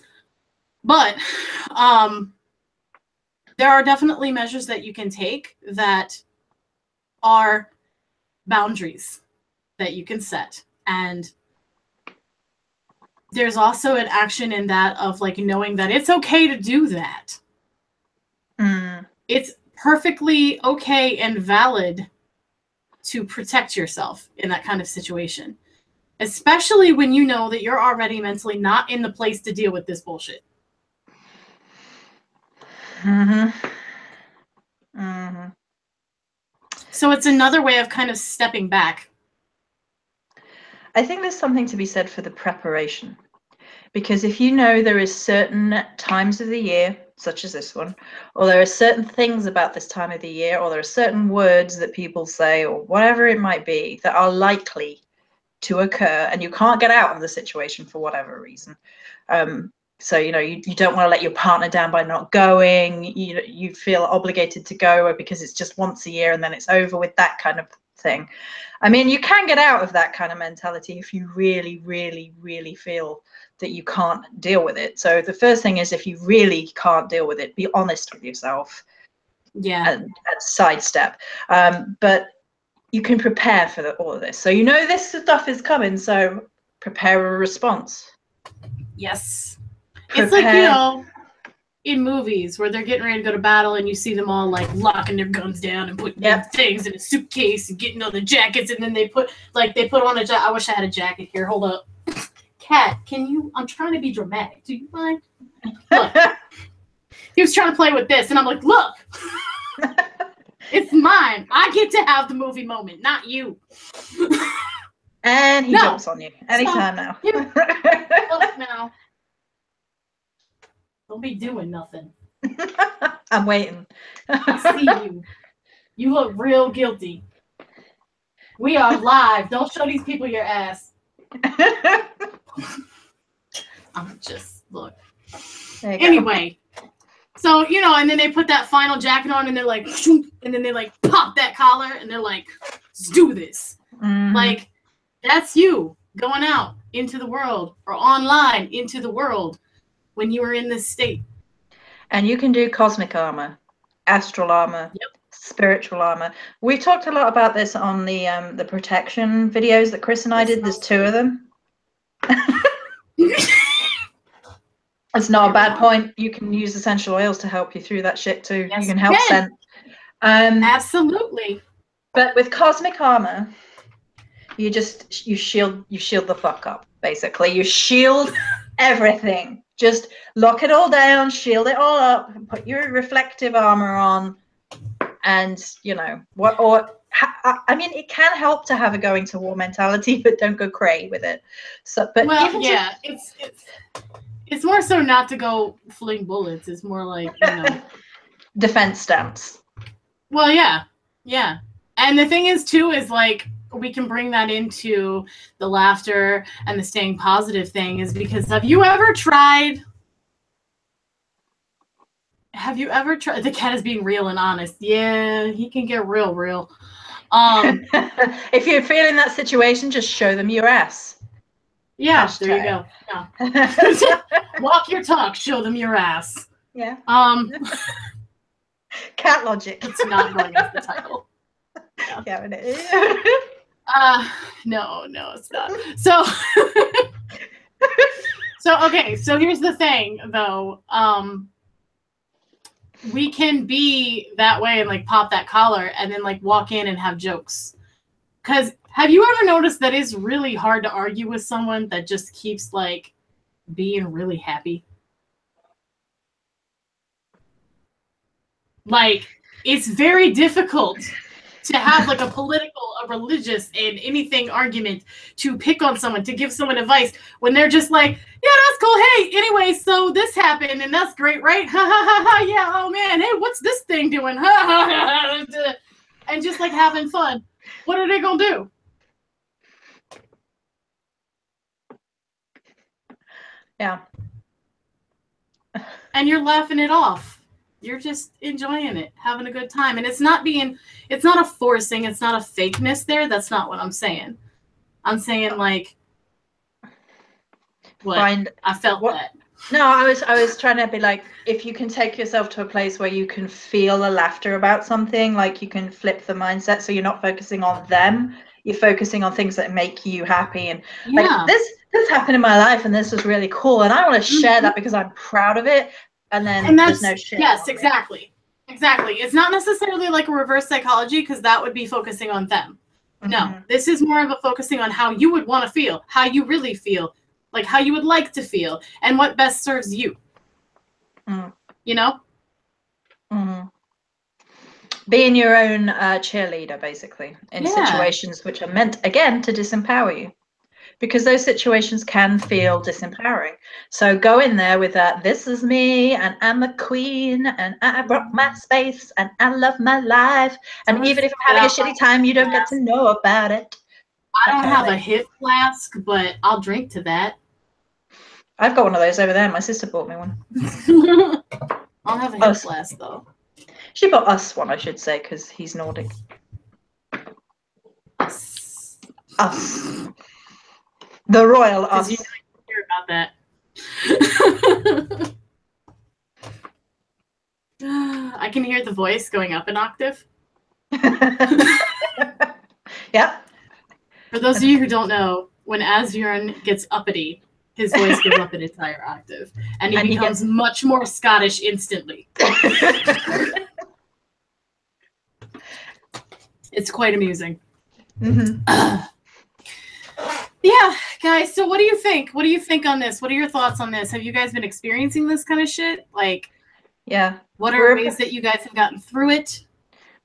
But there are definitely measures that you can take that are boundaries that you can set. And there's also an action in that of like knowing that it's okay to do that. It's perfectly okay and valid to protect yourself in that kind of situation. Especially when you know that you're already mentally not in the place to deal with this bullshit. So it's another way of kind of stepping back. I think there's something to be said for the preparation. Because if you know there is certain times of the year, such as this one, or there are certain things about this time of the year, or there are certain words that people say, or whatever it might be, that are likely to occur, and you can't get out of the situation for whatever reason. So, you know, you don't want to let your partner down by not going. You feel obligated to go because it's just once a year and then it's over with, that kind of thing. I mean, you can get out of that kind of mentality if you really, really, really feel that you can't deal with it. So the first thing is, if you really can't deal with it, be honest with yourself. Yeah. And sidestep. But you can prepare for all of this. So you know this stuff is coming, so prepare a response. Yes. It's like, you know, in movies where they're getting ready to go to battle and you see them all like locking their guns down and putting things in a suitcase and getting on the jackets, and then they put on a jacket. I wish I had a jacket here. Hold up. Cat, can you? I'm trying to be dramatic. Do you mind? Look. He was trying to play with this, and I'm like, look. It's mine. I get to have the movie moment, not you. And he jumps on you anytime now. Look now. Don't be doing nothing. I'm waiting. I see you. You look real guilty. We are live. Don't show these people your ass. I'm just, look. Anyway. So, you know, and then they put that final jacket on and they're like, and then they like pop that collar and they're like, let's do this. Like, that's you going out into the world or online into the world when you are in this state. And you can do cosmic armor, astral armor, spiritual armor. We talked a lot about this on the protection videos that Cris and I did. There's 2 of them. It's not a bad point. You can use essential oils to help you through that shit too. Yes, you can help scent. Absolutely. But with cosmic armor, you shield the fuck up, basically. You shield everything. Just lock it all down, shield it all up, put your reflective armor on, and you know I mean, it can help to have a going to war mentality, but don't go cray with it. So, but it's more so not to go fling bullets. It's more like, you know, defense stance. Well, yeah. And the thing is, too, is like we can bring that into the laughter and the staying positive thing, is because have you ever tried? The cat is being real and honest. Yeah, he can get real. If you're feeling that situation, just show them your ass. Yeah, Hashtag. there you go. Yeah. Walk your talk, show them your ass. Yeah. Cat logic. It's not going as the title. Yeah, it is. No, it's not. So okay, so here's the thing though. We can be that way and like pop that collar and then like walk in and have jokes. Cause have you ever noticed that it's really hard to argue with someone that just keeps like being really happy? Like, it's very difficult to have like a political, a religious, and anything argument to pick on someone, to give someone advice when they're just like, yeah, that's cool. Hey, anyway, so this happened and that's great, right? Ha ha ha ha. Yeah. Oh man. Hey, what's this thing doing? Ha ha ha. And just like having fun. What are they gonna do? Yeah. And you're laughing it off. You're just enjoying it, having a good time. And it's not a forcing, it's not a fakeness there. That's not what I'm saying. I'm saying like, what? I felt that. No, I was trying to be like, if you can take yourself to a place where you can feel the laughter about something, like you can flip the mindset so you're not focusing on them, you're focusing on things that make you happy. And like, this happened in my life and this was really cool. And I want to share that because I'm proud of it. And then there's no shit. Yes, exactly. Exactly. It's not necessarily like a reverse psychology because that would be focusing on them. Mm-hmm. No, this is more of a focusing on how you would want to feel, how you really feel, like how you would like to feel, and what best serves you. You know? Mm-hmm. Being your own cheerleader, basically, in situations which are meant, again, to disempower you. Because those situations can feel disempowering. So go in there with this is me, and I'm a queen, and I brought my space, and I love my life. And even if I'm having a shitty time, you don't get to know about it. I don't have a hip flask, but I'll drink to that. I've got one of those over there. My sister bought me one. I'll have a hip flask, though. She bought us one, I should say, because he's Nordic. Us. The royal us. You hear about that. I can hear the voice going up an octave. Yeah. For those of you who don't know, when Ashburn gets uppity, his voice goes up an entire octave, and he becomes much more Scottish instantly. It's quite amusing. Mm-hmm. Yeah, guys, so what do you think? What do you think on this? What are your thoughts on this? Have you guys been experiencing this kind of shit? Like, yeah. What are ways that you guys have gotten through it?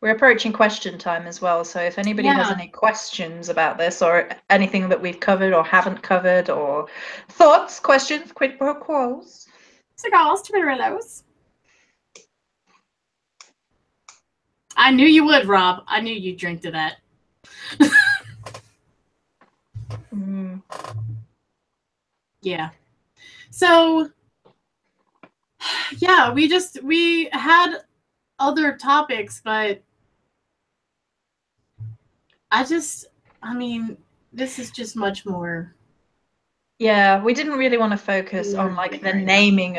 We're approaching question time as well. So if anybody has any questions about this or anything that we've covered or haven't covered or thoughts, questions, quid pro quos. Cigars, tomatoes. I knew you would, Rob. I knew you'd drink to that. Yeah. So, yeah, we had other topics, but I mean, this is just much more. Yeah, we didn't really want to focus on like the naming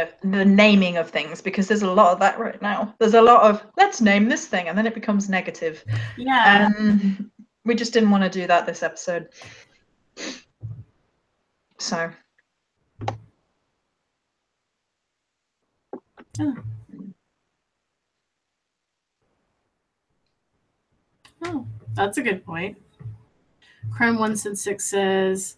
of things because there's a lot of that right now. There's a lot of let's name this thing and then it becomes negative. Yeah. And we just didn't want to do that this episode. So. Oh, that's a good point. Crime166 says,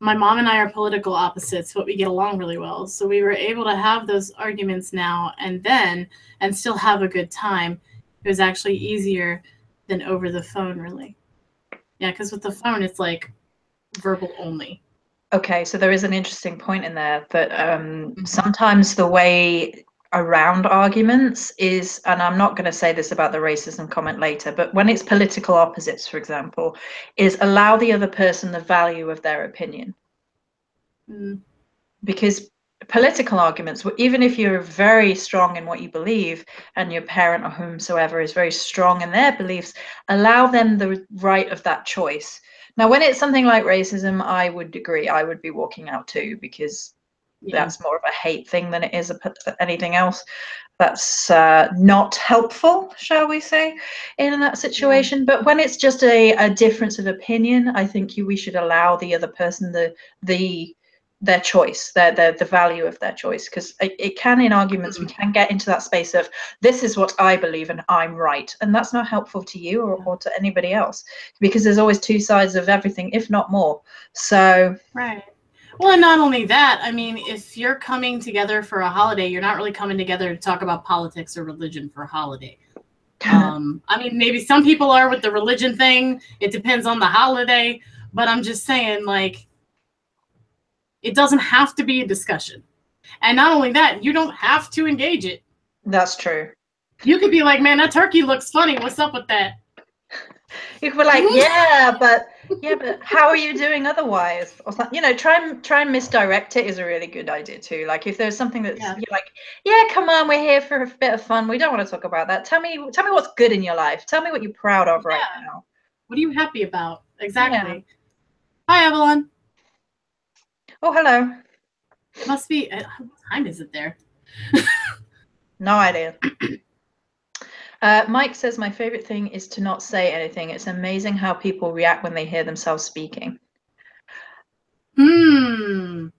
my mom and I are political opposites, but we get along really well. So we were able to have those arguments now and then and still have a good time. It was actually easier than over the phone, really. Yeah, because with the phone, it's like verbal only. Okay, so there is an interesting point in there that sometimes the way around arguments is, and I'm not going to say this about the racism comment later, but when it's political opposites, for example, is allow the other person the value of their opinion. Because political arguments, even if you're very strong in what you believe and your parent or whomsoever is very strong in their beliefs, allow them the right of that choice. Now, when it's something like racism, I would agree. I would be walking out too, because that's more of a hate thing than it is anything else. That's not helpful, shall we say, in that situation. But when it's just a difference of opinion, I think we should allow the other person their choice, the value of their choice, because it can, in arguments, we can get into that space of, this is what I believe and I'm right, and that's not helpful to you or to anybody else, because there's always two sides of everything, if not more. So right. Well, and not only that, I mean, if you're coming together for a holiday, you're not really coming together to talk about politics or religion for a holiday. I mean, maybe some people are with the religion thing. It depends on the holiday. But I'm just saying, like, it doesn't have to be a discussion. And not only that, you don't have to engage it. That's true. You could be like, man, that turkey looks funny. What's up with that? You could be like, yeah, but how are you doing otherwise? Or something, try and misdirect it is a really good idea too. Like, if there's something that's you're like, yeah, come on, we're here for a bit of fun. We don't want to talk about that. Tell me what's good in your life. Tell me what you're proud of right now. What are you happy about? Exactly. Yeah. Hi, Avalon. Oh, hello. Must be. What time is it there? No idea. Mike says, my favorite thing is to not say anything. It's amazing how people react when they hear themselves speaking. There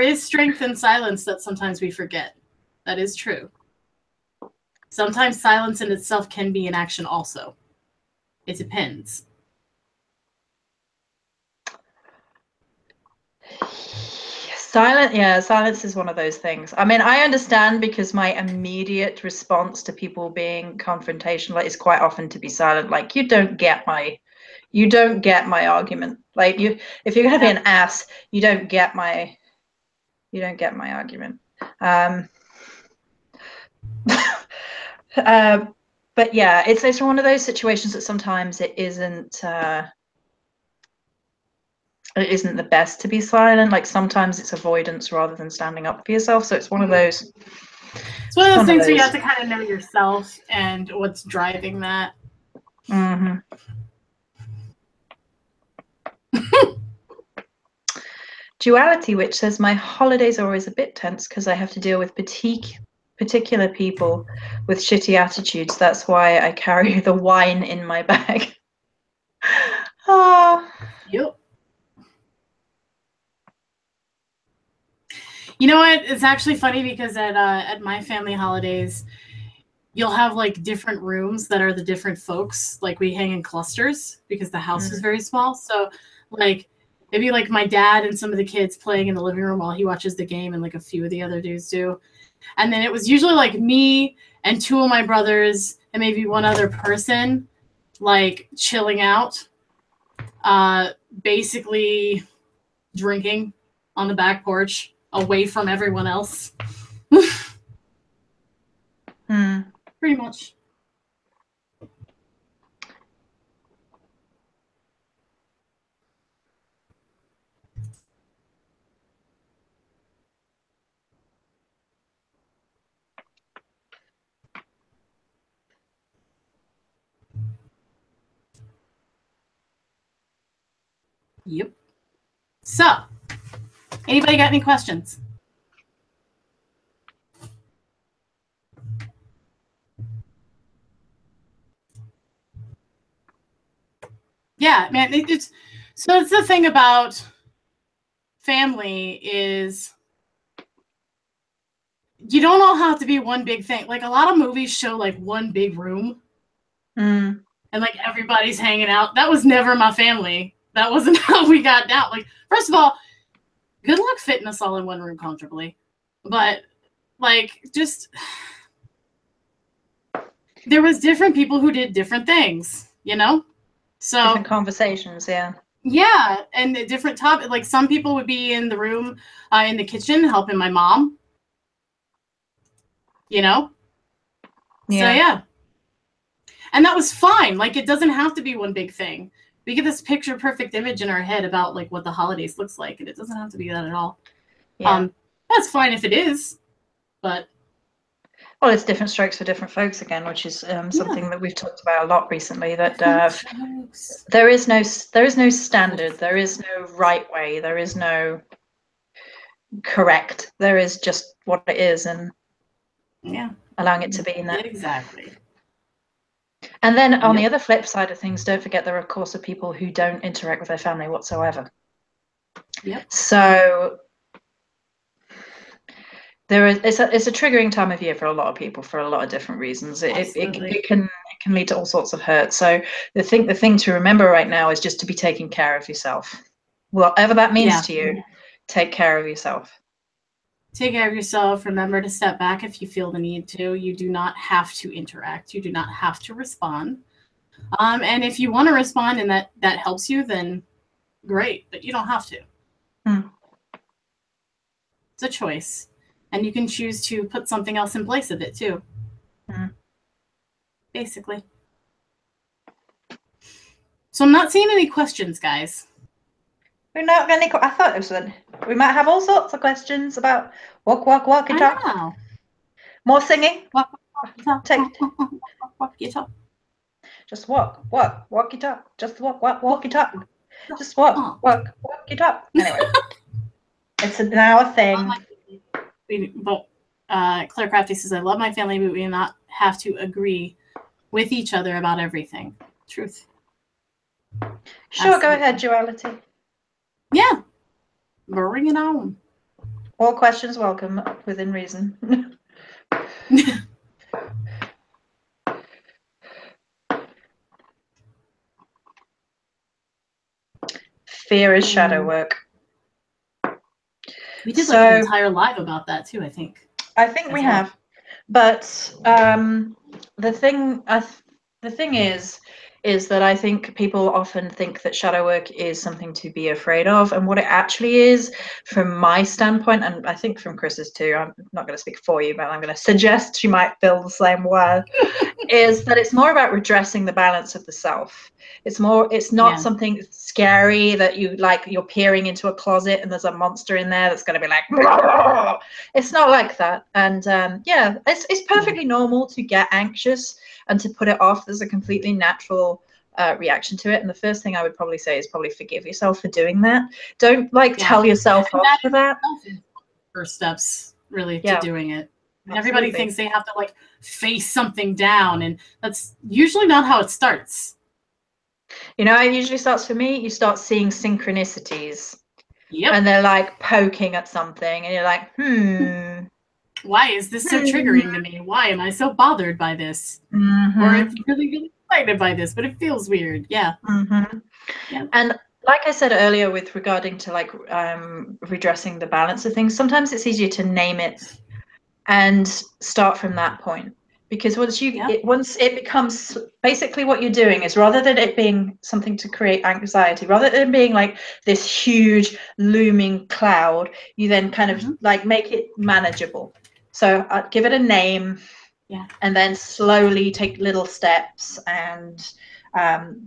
is strength in silence that sometimes we forget. That is true. Sometimes silence in itself can be an action also. It depends. Silence is one of those things. I mean, I understand, because my immediate response to people being confrontational is quite often to be silent. Like, you don't get my argument. Like, if you're gonna be an ass, you don't get my argument. But yeah, it's one of those situations that sometimes it isn't the best to be silent. Like, sometimes it's avoidance rather than standing up for yourself. So it's one of those. It's one of those things where you have to kind of know yourself and what's driving that. Mm-hmm. Duality, which says, my holidays are always a bit tense because I have to deal with particular people with shitty attitudes. That's why I carry the wine in my bag. Oh. Yep. You know what? It's actually funny because at my family holidays, you'll have like different rooms that are the different folks. Like, we hang in clusters because the house is very small. So like, maybe like my dad and some of the kids playing in the living room while he watches the game, and like a few of the other dudes do. And then it was usually like me and two of my brothers and maybe one other person, like, chilling out, basically drinking on the back porch away from everyone else. Pretty much. Yep. So, anybody got any questions? Yeah, man. So it's the thing about family is you don't all have to be one big thing. Like, a lot of movies show like one big room, and like everybody's hanging out. That was never my family. That wasn't how we got down. Like, first of all, good luck fitting us all in one room comfortably. But like, just there was different people who did different things, you know? So different conversations, yeah. Yeah, and a different topic. Like, some people would be in the room, in the kitchen, helping my mom. You know? Yeah. So yeah. And that was fine. Like, it doesn't have to be one big thing. We get this picture perfect image in our head about like what the holidays looks like, and it doesn't have to be that at all. Yeah. That's fine if it is, but Well, it's different strokes for different folks again, which is something that we've talked about a lot recently. That there is no standard, there is no right way, there is no correct. There is just what it is, and allowing it to be in that. Exactly. And then on the other flip side of things, don't forget there are, of course, people who don't interact with their family whatsoever. Yep. So it's a triggering time of year for a lot of people for a lot of different reasons. It can lead to all sorts of hurt. So the thing to remember right now is just to be taking care of yourself. Whatever that means to you, take care of yourself. Take care of yourself. Remember to step back if you feel the need to. You do not have to interact. You do not have to respond. And if you want to respond and that helps you, then great, but you don't have to. It's a choice. And you can choose to put something else in place of it too. Basically. So I'm not seeing any questions, guys. We're not going to. I thought it was one. We might have all sorts of questions about walk, and talk. I know. More singing. Walk, talk. Just walk, you talk. Just walk, you talk. Just walk, you talk. Anyway, it's now a thing. But Claire Crafty says, I love my family, but we do not have to agree with each other about everything. Truth. Sure, absolutely. Go ahead, Duality. Yeah. Bring it on. All questions welcome, within reason. Fear is shadow work. We did like an entire live about that too, I think. I think we have. But the thing is that I think people often think that shadow work is something to be afraid of, and what it actually is, from my standpoint, and I think from Chris's too, I'm not going to speak for you, but I'm going to suggest she might feel the same way, is that it's more about redressing the balance of the self. It's not something scary that you're peering into a closet and there's a monster in there that's going to be like, Rah! It's not like that. And it's perfectly normal to get anxious and to put it off. There's a completely natural reaction to it. And the first thing I would probably say is probably forgive yourself for doing that. Don't tell yourself off for that. First steps really to doing it. And everybody thinks they have to face something down, and that's usually not how it starts. It usually starts for me. You start seeing synchronicities. Yep. And they're poking at something, and you're like, why is this so triggering to me? Why am I so bothered by this? Or I'm really, really excited by this, but it feels weird. Yeah. Yeah. And like I said earlier, with regarding to redressing the balance of things, sometimes it's easier to name it and start from that point. Because once it becomes basically what you're doing is, rather than it being something to create anxiety, rather than being this huge looming cloud, you then kind of make it manageable. So give it a name, and then slowly take little steps, and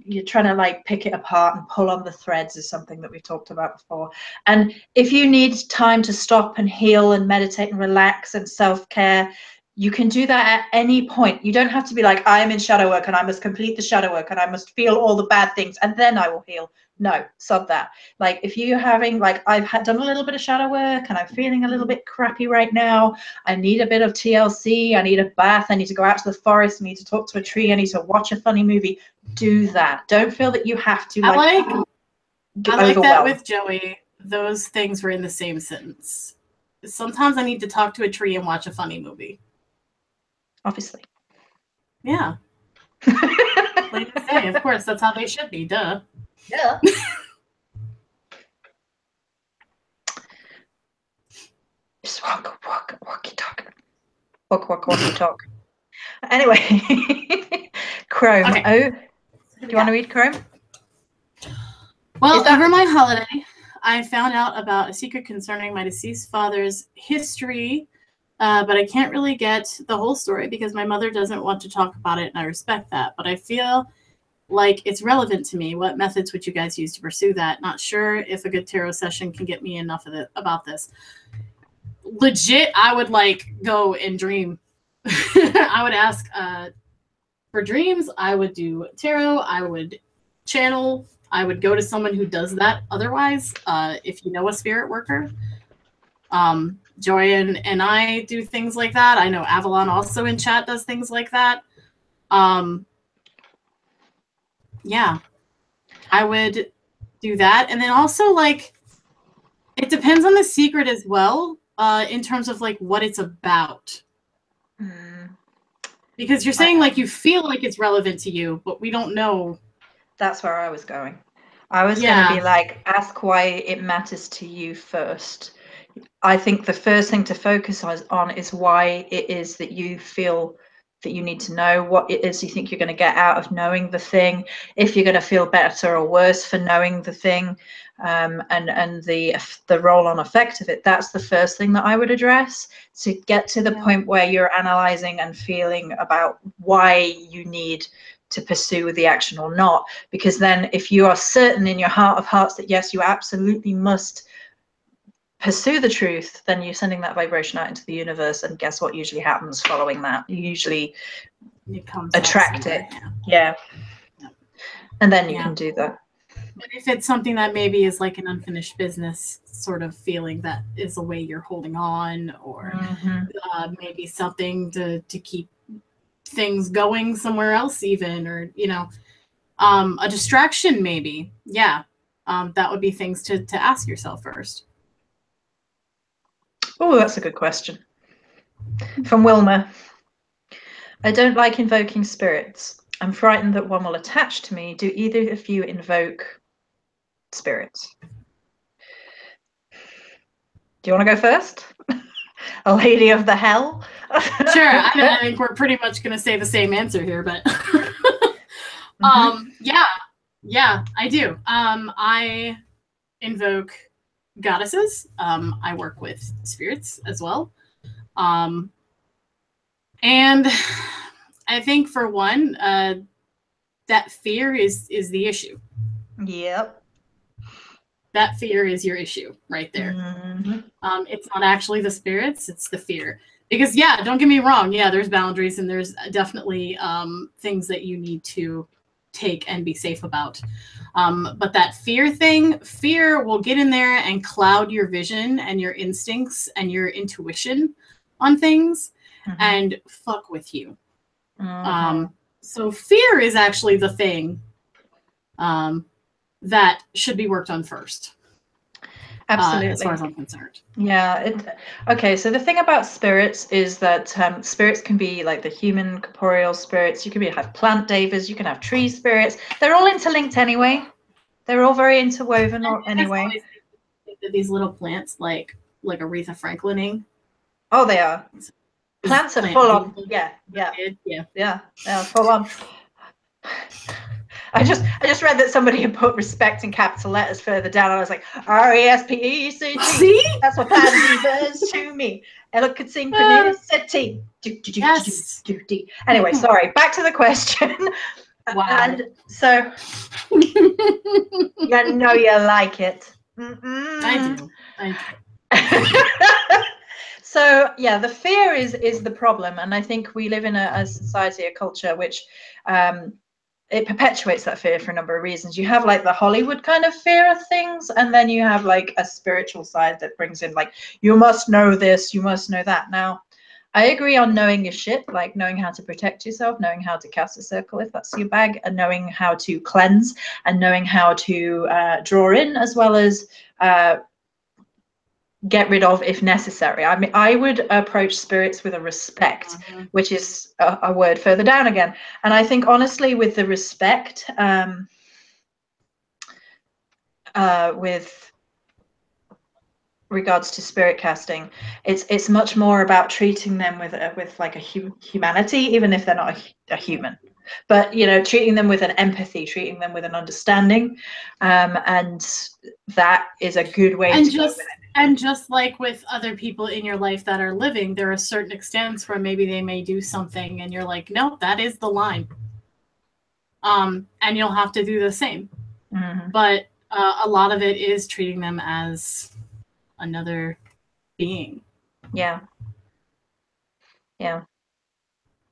you're trying to pick it apart and pull on the threads is something that we've talked about before. And if you need time to stop and heal and meditate and relax and self-care, you can do that at any point. You don't have to be like, I am in shadow work and I must complete the shadow work and I must feel all the bad things and then I will heal. No, sod that. If you're having, I've done a little bit of shadow work and I'm feeling a little bit crappy right now. I need a bit of TLC. I need a bath. I need to go out to the forest. I need to talk to a tree. I need to watch a funny movie. Do that. Don't feel that you have to. I like that with Joey. Those things were in the same sentence. Sometimes I need to talk to a tree and watch a funny movie. Obviously. Yeah. Like I say, of course, that's how they should be. Duh. Yeah. Just walk, you talk. Walk, you talk. Anyway, Chrome. Okay. Oh, do you want to read Chrome? Well, over my holiday, I found out about a secret concerning my deceased father's history. But I can't really get the whole story because my mother doesn't want to talk about it, and I respect that. But I feel like it's relevant to me. What methods would you guys use to pursue that? Not sure if a good tarot session can get me enough of it about this. Legit, I would go and dream I would ask for dreams. I would do tarot. I would channel. I would go to someone who does that otherwise, if you know a spirit worker. Joy and I do things like that. I know Avalon also in chat does things like that. Yeah, I would do that. And then also, like, it depends on the secret as well, in terms of like what it's about. Because you're saying like you feel like it's relevant to you, but we don't know. That's where I was going. I was going to be like, ask why it matters to you first. I think the first thing to focus on is why it is that you feel that you need to know, what it is you think you're going to get out of knowing the thing, if you're going to feel better or worse for knowing the thing, and the roll-on effect of it. That's the first thing that I would address, to get to the point where you're analyzing and feeling about why you need to pursue the action or not. Because then if you are certain in your heart of hearts that yes, you absolutely must pursue the truth, then you're sending that vibration out into the universe, and guess what usually happens following that? You usually attract it. Yeah. And then you can do that. But if it's something that maybe is like an unfinished business sort of feeling, that is a way you're holding on, or maybe something to keep things going somewhere else even, or a distraction maybe. That would be things to ask yourself first. Oh, that's a good question. From Wilma. I don't like invoking spirits. I'm frightened that one will attach to me. Do either of you invoke spirits? Do you want to go first? A lady of the hell? Sure. I think we're pretty much going to say the same answer here, but yeah, I do. I invoke goddesses. I work with spirits as well. And I think for one, that fear is the issue. Yep. That fear is your issue right there. It's not actually the spirits, it's the fear. Because don't get me wrong, there's boundaries and there's definitely things that you need to take and be safe about. But that fear will get in there and cloud your vision and your instincts and your intuition on things and fuck with you. So fear is actually the thing that should be worked on first. Absolutely. As far as I'm concerned. Yeah. Okay. So the thing about spirits is that spirits can be like the human corporeal spirits. You can have plant devas. You can have tree spirits. They're all interlinked anyway. They're all very interwoven anyway. These little plants, like Aretha Franklining. Oh, they are. Plants are full on. Yeah. Full on. I just read that somebody had put respect in capital letters further down, and I was like, RESPECT. See? That's what plant devas to me. Elegant synchronicity. Yes. Anyway, sorry. Back to the question. Wow. And so, you know you like it. I do. So the fear is the problem, and I think we live in a society, a culture which it perpetuates that fear for a number of reasons. You have like the Hollywood kind of fear of things, and then you have like a spiritual side that brings in like, you must know this, you must know that. Now, I agree on knowing your shit, like knowing how to protect yourself, knowing how to cast a circle if that's your bag, and knowing how to cleanse, and knowing how to draw in, as well as get rid of if necessary. I mean, I would approach spirits with a respect, which is a word further down again. And I think honestly, with the respect, with regards to spirit casting, it's much more about treating them with like a humanity, even if they're not a human. But treating them with an empathy, treating them with an understanding, and that is a good way to go with it. And just like with other people in your life that are living, there are certain extents where maybe they may do something and you're like, no, that is the line. And you'll have to do the same. But a lot of it is treating them as another being. Yeah.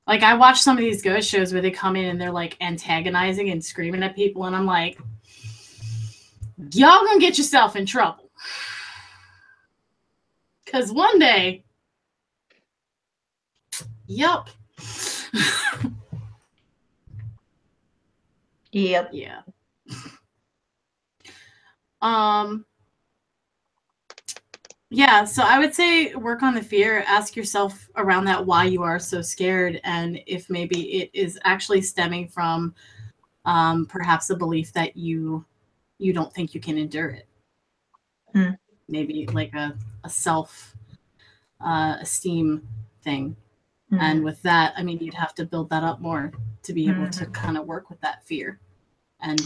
Like, I watch some of these ghost shows where they come in and they're like antagonizing and screaming at people, and I'm like, y'all gonna get yourself in trouble. Because one day, yep. Yep. Yeah. Yeah, so I would say work on the fear. Ask yourself around that why you are so scared, and if maybe it is actually stemming from perhaps a belief that you don't think you can endure it. Maybe like a self esteem thing. And with that, I mean, you'd have to build that up more to be able to kind of work with that fear and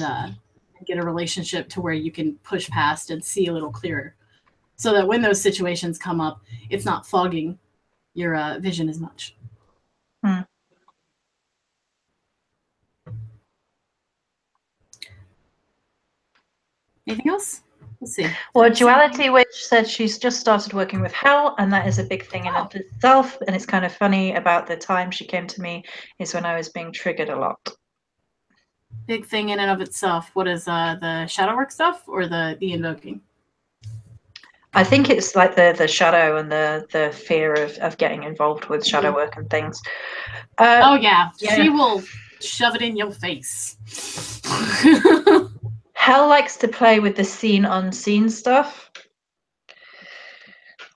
get a relationship to where you can push past and see a little clearer, so that when those situations come up, it's not fogging your vision as much. Anything else? Let's see. Well, Duality Witch said she's just started working with hell, and that is a big thing in itself. And it's kind of funny about the time she came to me is when I was being triggered a lot. Big thing in and of itself. What is the shadow work stuff or the invoking? I think it's like the shadow and the fear of getting involved with shadow work and things. Oh yeah, she will shove it in your face. Hell likes to play with the seen unseen stuff.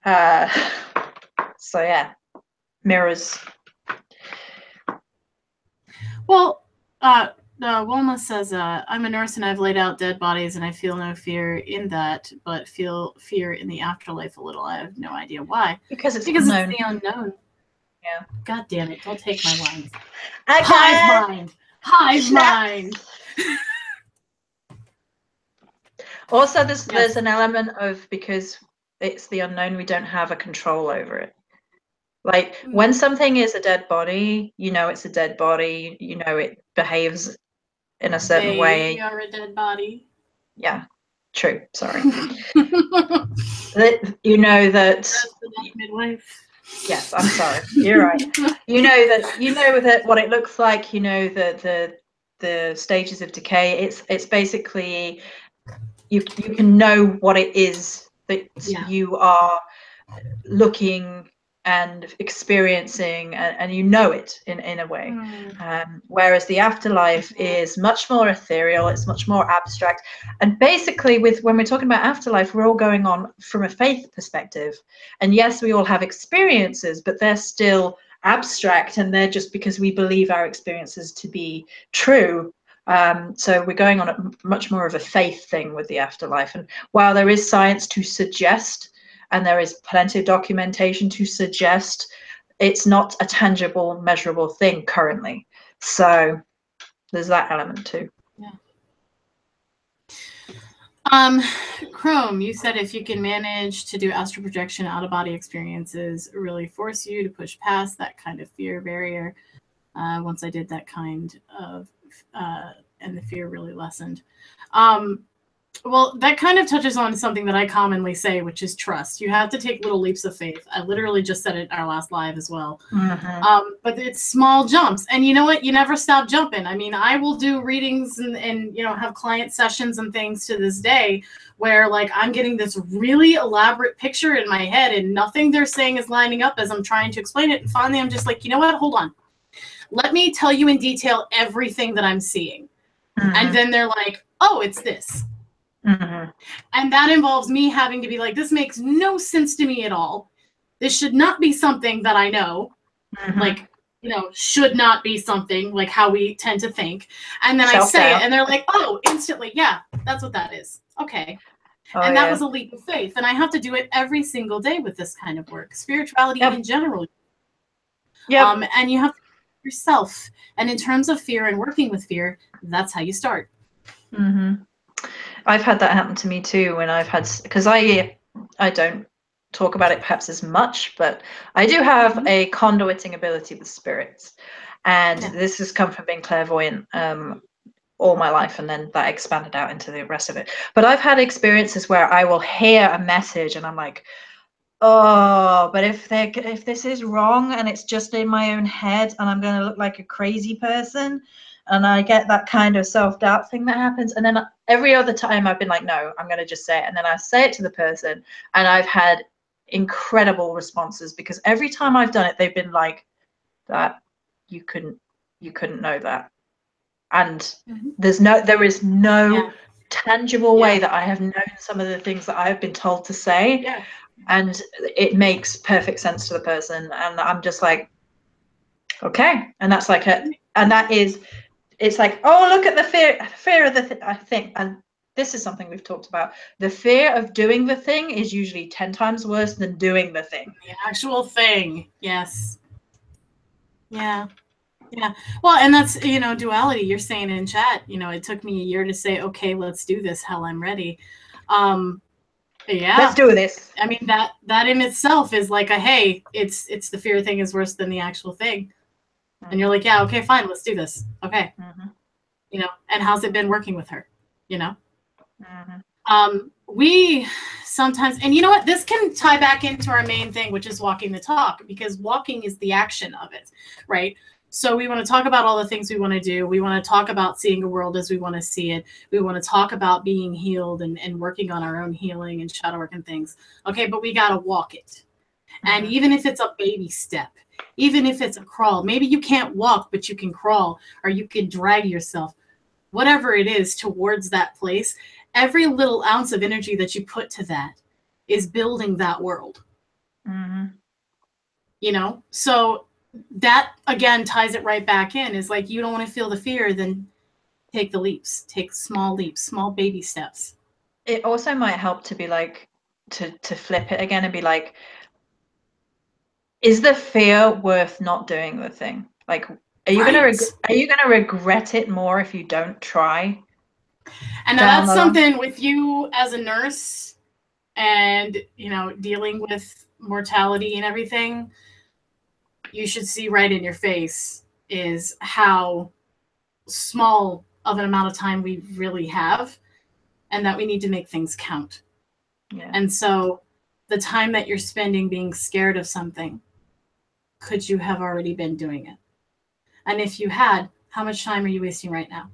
So yeah, mirrors. Well, Wilma says, I'm a nurse and I've laid out dead bodies and I feel no fear in that, but feel fear in the afterlife a little. I have no idea why. Because it's unknown. It's the unknown. Yeah. God damn it. Don't take my lines. Okay. Hive mind. Hive mind. Also, there's an element of, because it's the unknown, we don't have a control over it. Like when something is a dead body, you know it's a dead body, you know it behaves in a certain way. You are a dead body. Yeah, true. Sorry. You know that. That's the midwife. Yes, I'm sorry. You're right. You know that what it looks like. You know the stages of decay. It's basically you can know what it is that you are looking and experiencing, and you know it in a way. Whereas the afterlife is much more ethereal, it's much more abstract. And basically when we're talking about afterlife, we're all going on from a faith perspective. And yes, we all have experiences, but they're still abstract, and they're just because we believe our experiences to be true. So we're going on a much more of a faith thing with the afterlife. And while there is science to suggest, and there is plenty of documentation to suggest, it's not a tangible, measurable thing currently. So there's that element too. Yeah. Chrome, you said if you can manage to do astral projection, out-of-body experiences really force you to push past that kind of fear barrier. Once I did that kind of, and the fear really lessened. Well, that kind of touches on something that I commonly say, which is trust. You have to take little leaps of faith. I literally just said it in our last live as well. But it's small jumps. And you know what? You never stop jumping. I mean, I will do readings and have client sessions and things to this day where, like, I'm getting this really elaborate picture in my head and nothing they're saying is lining up as I'm trying to explain it. And finally, I'm just like, you know what? Hold on. Let me tell you in detail everything that I'm seeing. And then they're like, oh, it's this. And that involves me having to be like, this makes no sense to me at all. This should not be something that I know. Like, should not be something, like how we tend to think. And then I say it and they're like, oh, instantly, yeah, that's what that is. Okay. And that was a leap of faith. And I have to do it every single day with this kind of work. Spirituality in general. And you have to yourself. And in terms of fear and working with fear, that's how you start. I've had that happen to me too, when I've had, because I don't talk about it perhaps as much, but I do have a conduiting ability with spirits, and this has come from being clairvoyant all my life, and then that expanded out into the rest of it. But I've had experiences where I will hear a message and I'm like, oh, but if this is wrong and it's just in my own head and I'm going to look like a crazy person, and I get that kind of self-doubt thing that happens, and then every other time I've been like, no, I'm going to just say it, and then I say it to the person, and I've had incredible responses, because every time I've done it, they've been like, that you couldn't know that. And there is no tangible way that I have known some of the things that I have been told to say. Yeah. And it makes perfect sense to the person. And I'm just like, okay. And that's like it's like, oh, look at the fear of the I think. And this is something we've talked about. The fear of doing the thing is usually 10 times worse than doing the thing. The actual thing. Yes. Yeah. Yeah. Well, and that's, duality. You're saying in chat, it took me a year to say, okay, let's do this. Hell, I'm ready. Yeah. Let's do this. I mean, that in itself is like hey, it's the fear thing is worse than the actual thing. Mm-hmm. And you're like, yeah, okay, fine, let's do this. Okay. Mm-hmm. And how's it been working with her? Mm-hmm. We sometimes, and you know what, this can tie back into our main thing, which is walking the talk, because walking is the action of it, right? So we want to talk about all the things we want to do. We want to talk about seeing a world as we want to see it. We want to talk about being healed and working on our own healing and shadow work and things. Okay, but we got to walk it. Mm-hmm. And even if it's a baby step, even if it's a crawl, maybe you can't walk, but you can crawl, or you can drag yourself, whatever it is towards that place. Every little ounce of energy that you put to that is building that world. Mm-hmm. So that again ties it right back in, is like, you don't want to feel the fear, then take the leaps, take small leaps, small baby steps. It also might help to be like, to flip it again and be like, is the fear worth not doing the thing? Like, are you gonna regret it more if you don't try? And now that's something with you as a nurse and dealing with mortality and everything, you should see right in your face is how small of an amount of time we really have, and that we need to make things count. Yeah. And so the time that you're spending being scared of something, could you have already been doing it? And if you had, how much time are you wasting right now?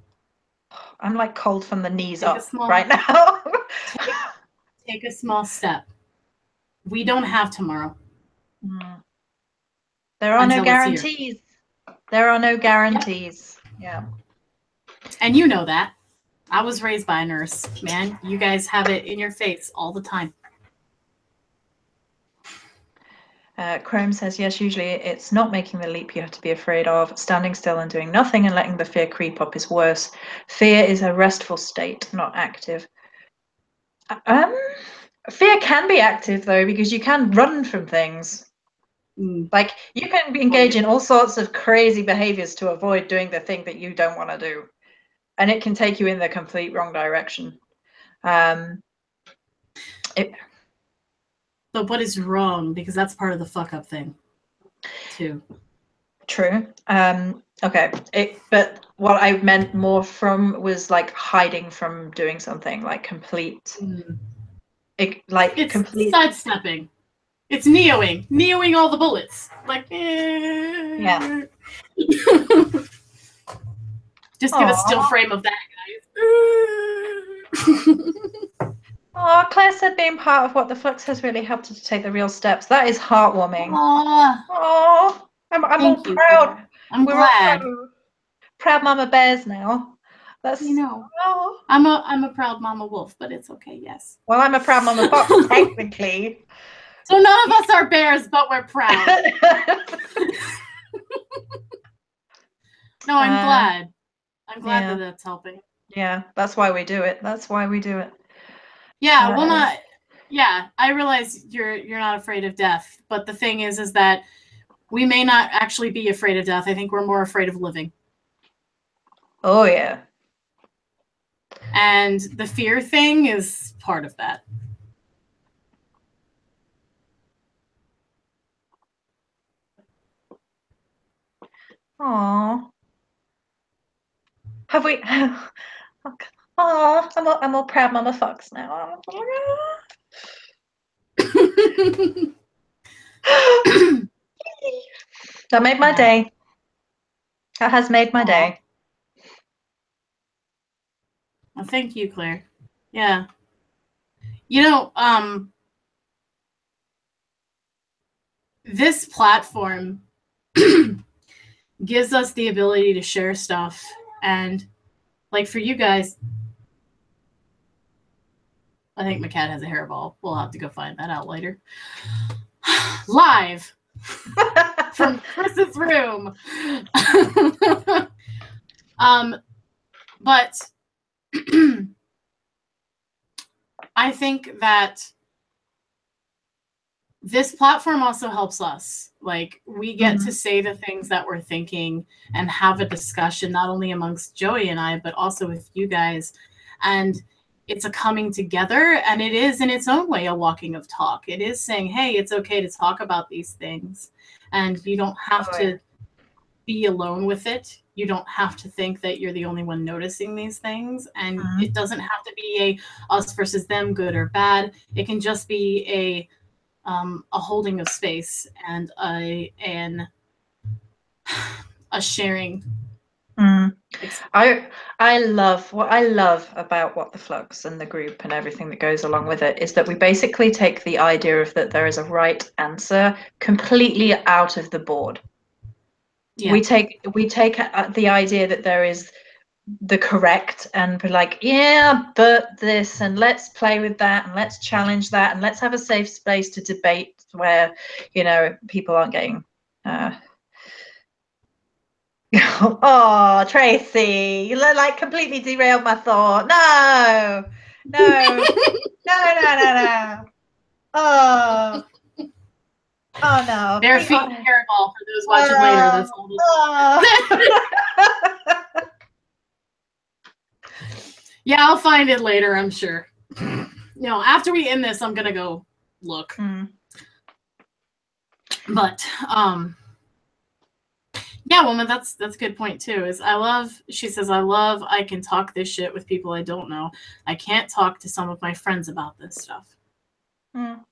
I'm like cold from the knees up right now. Take a small step. We don't have tomorrow. There are no guarantees. There are no guarantees. Yeah. And you know that. I was raised by a nurse, man. You guys have it in your face all the time. Chrome says, yes, usually it's not making the leap you have to be afraid of. Standing still and doing nothing and letting the fear creep up is worse. Fear is a restful state, not active. Fear can be active, though, because you can run from things. Like, you can engage in all sorts of crazy behaviors to avoid doing the thing that you don't want to do. And it can take you in the complete wrong direction. But what is wrong? Because that's part of the fuck up thing, too. True. Okay. But what I meant more from was like hiding from doing something, like complete. It's complete sidestepping. It's neoing all the bullets. Like, yeah. Just give a still frame of that, guys. Oh, Claire said being part of what the Flux has really helped her to take the real steps. That is heartwarming. Oh, I'm all proud. Claire. I'm glad. Proud mama bears now. That's I'm a proud mama wolf, but it's okay. Yes. Well, I'm a proud mama fox, technically. So none of us are bears, but we're proud. No, I'm glad. I'm glad that that's helping. Yeah, that's why we do it. Yeah, well, I realize you're not afraid of death, but the thing is that we may not actually be afraid of death. I think we're more afraid of living. Oh, yeah. And the fear thing is part of that. Aww. Have we... Oh, I'm all proud mama fox now. That made my day. That has made my day. Well, thank you, Claire. Yeah. You know, this platform gives us the ability to share stuff. And like for you guys, I think my cat has a hairball. We'll have to go find that out later. Live from Chris's room. But I think that this platform also helps us. Like, we get to say the things that we're thinking and have a discussion, not only amongst Joey and I, but also with you guys. And it's a coming together, and it is in its own way a walking of talk. It is saying, hey, it's okay to talk about these things, and you don't have to be alone with it. You don't have to think that you're the only one noticing these things, and it doesn't have to be a us versus them, good or bad. It can just be a holding of space and a sharing. I love what I love about what the FLUX and the group and everything that goes along with it is that we basically take the idea of that there is a right answer completely out of the board. Yeah. We take the idea that there is the correct, and be like, yeah, but this, and let's play with that, and let's challenge that, and let's have a safe space to debate where, you know, people aren't getting oh, Tracy, you look like completely derailed my thought. No. Oh no. Bare feet and hairball for those watching later. That's all. Yeah, I'll find it later, I'm sure. You know, after we end this, I'm gonna go look. But yeah, woman, that's a good point too. She says, I can talk this shit with people I don't know. I can't talk to some of my friends about this stuff. Well,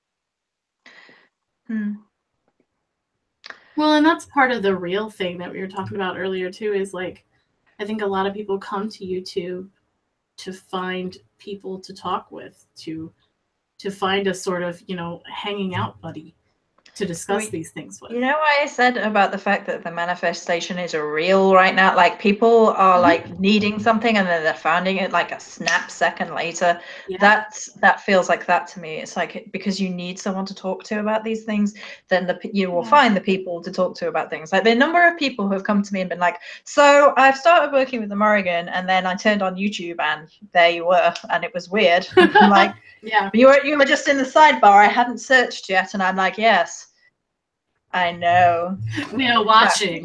and that's part of the real thing that we were talking about earlier too, is like, I think a lot of people come to YouTube to find people to talk with, to find a sort of, you know, hanging out buddy to discuss these things with. You know what I said about the fact that the manifestation is real right now? Like, people are like needing something and then they're finding it like a snap second later. Yeah. That feels like that to me. It's like, because you need someone to talk to about these things, then you will find the people to talk to about things. Like, the number of people who have come to me and been like, so I've started working with the Morrigan, and then I turned on YouTube and there you were, and it was weird. I'm like, yeah, you were just in the sidebar. I hadn't searched yet. And I'm like, yes, I know. We are watching.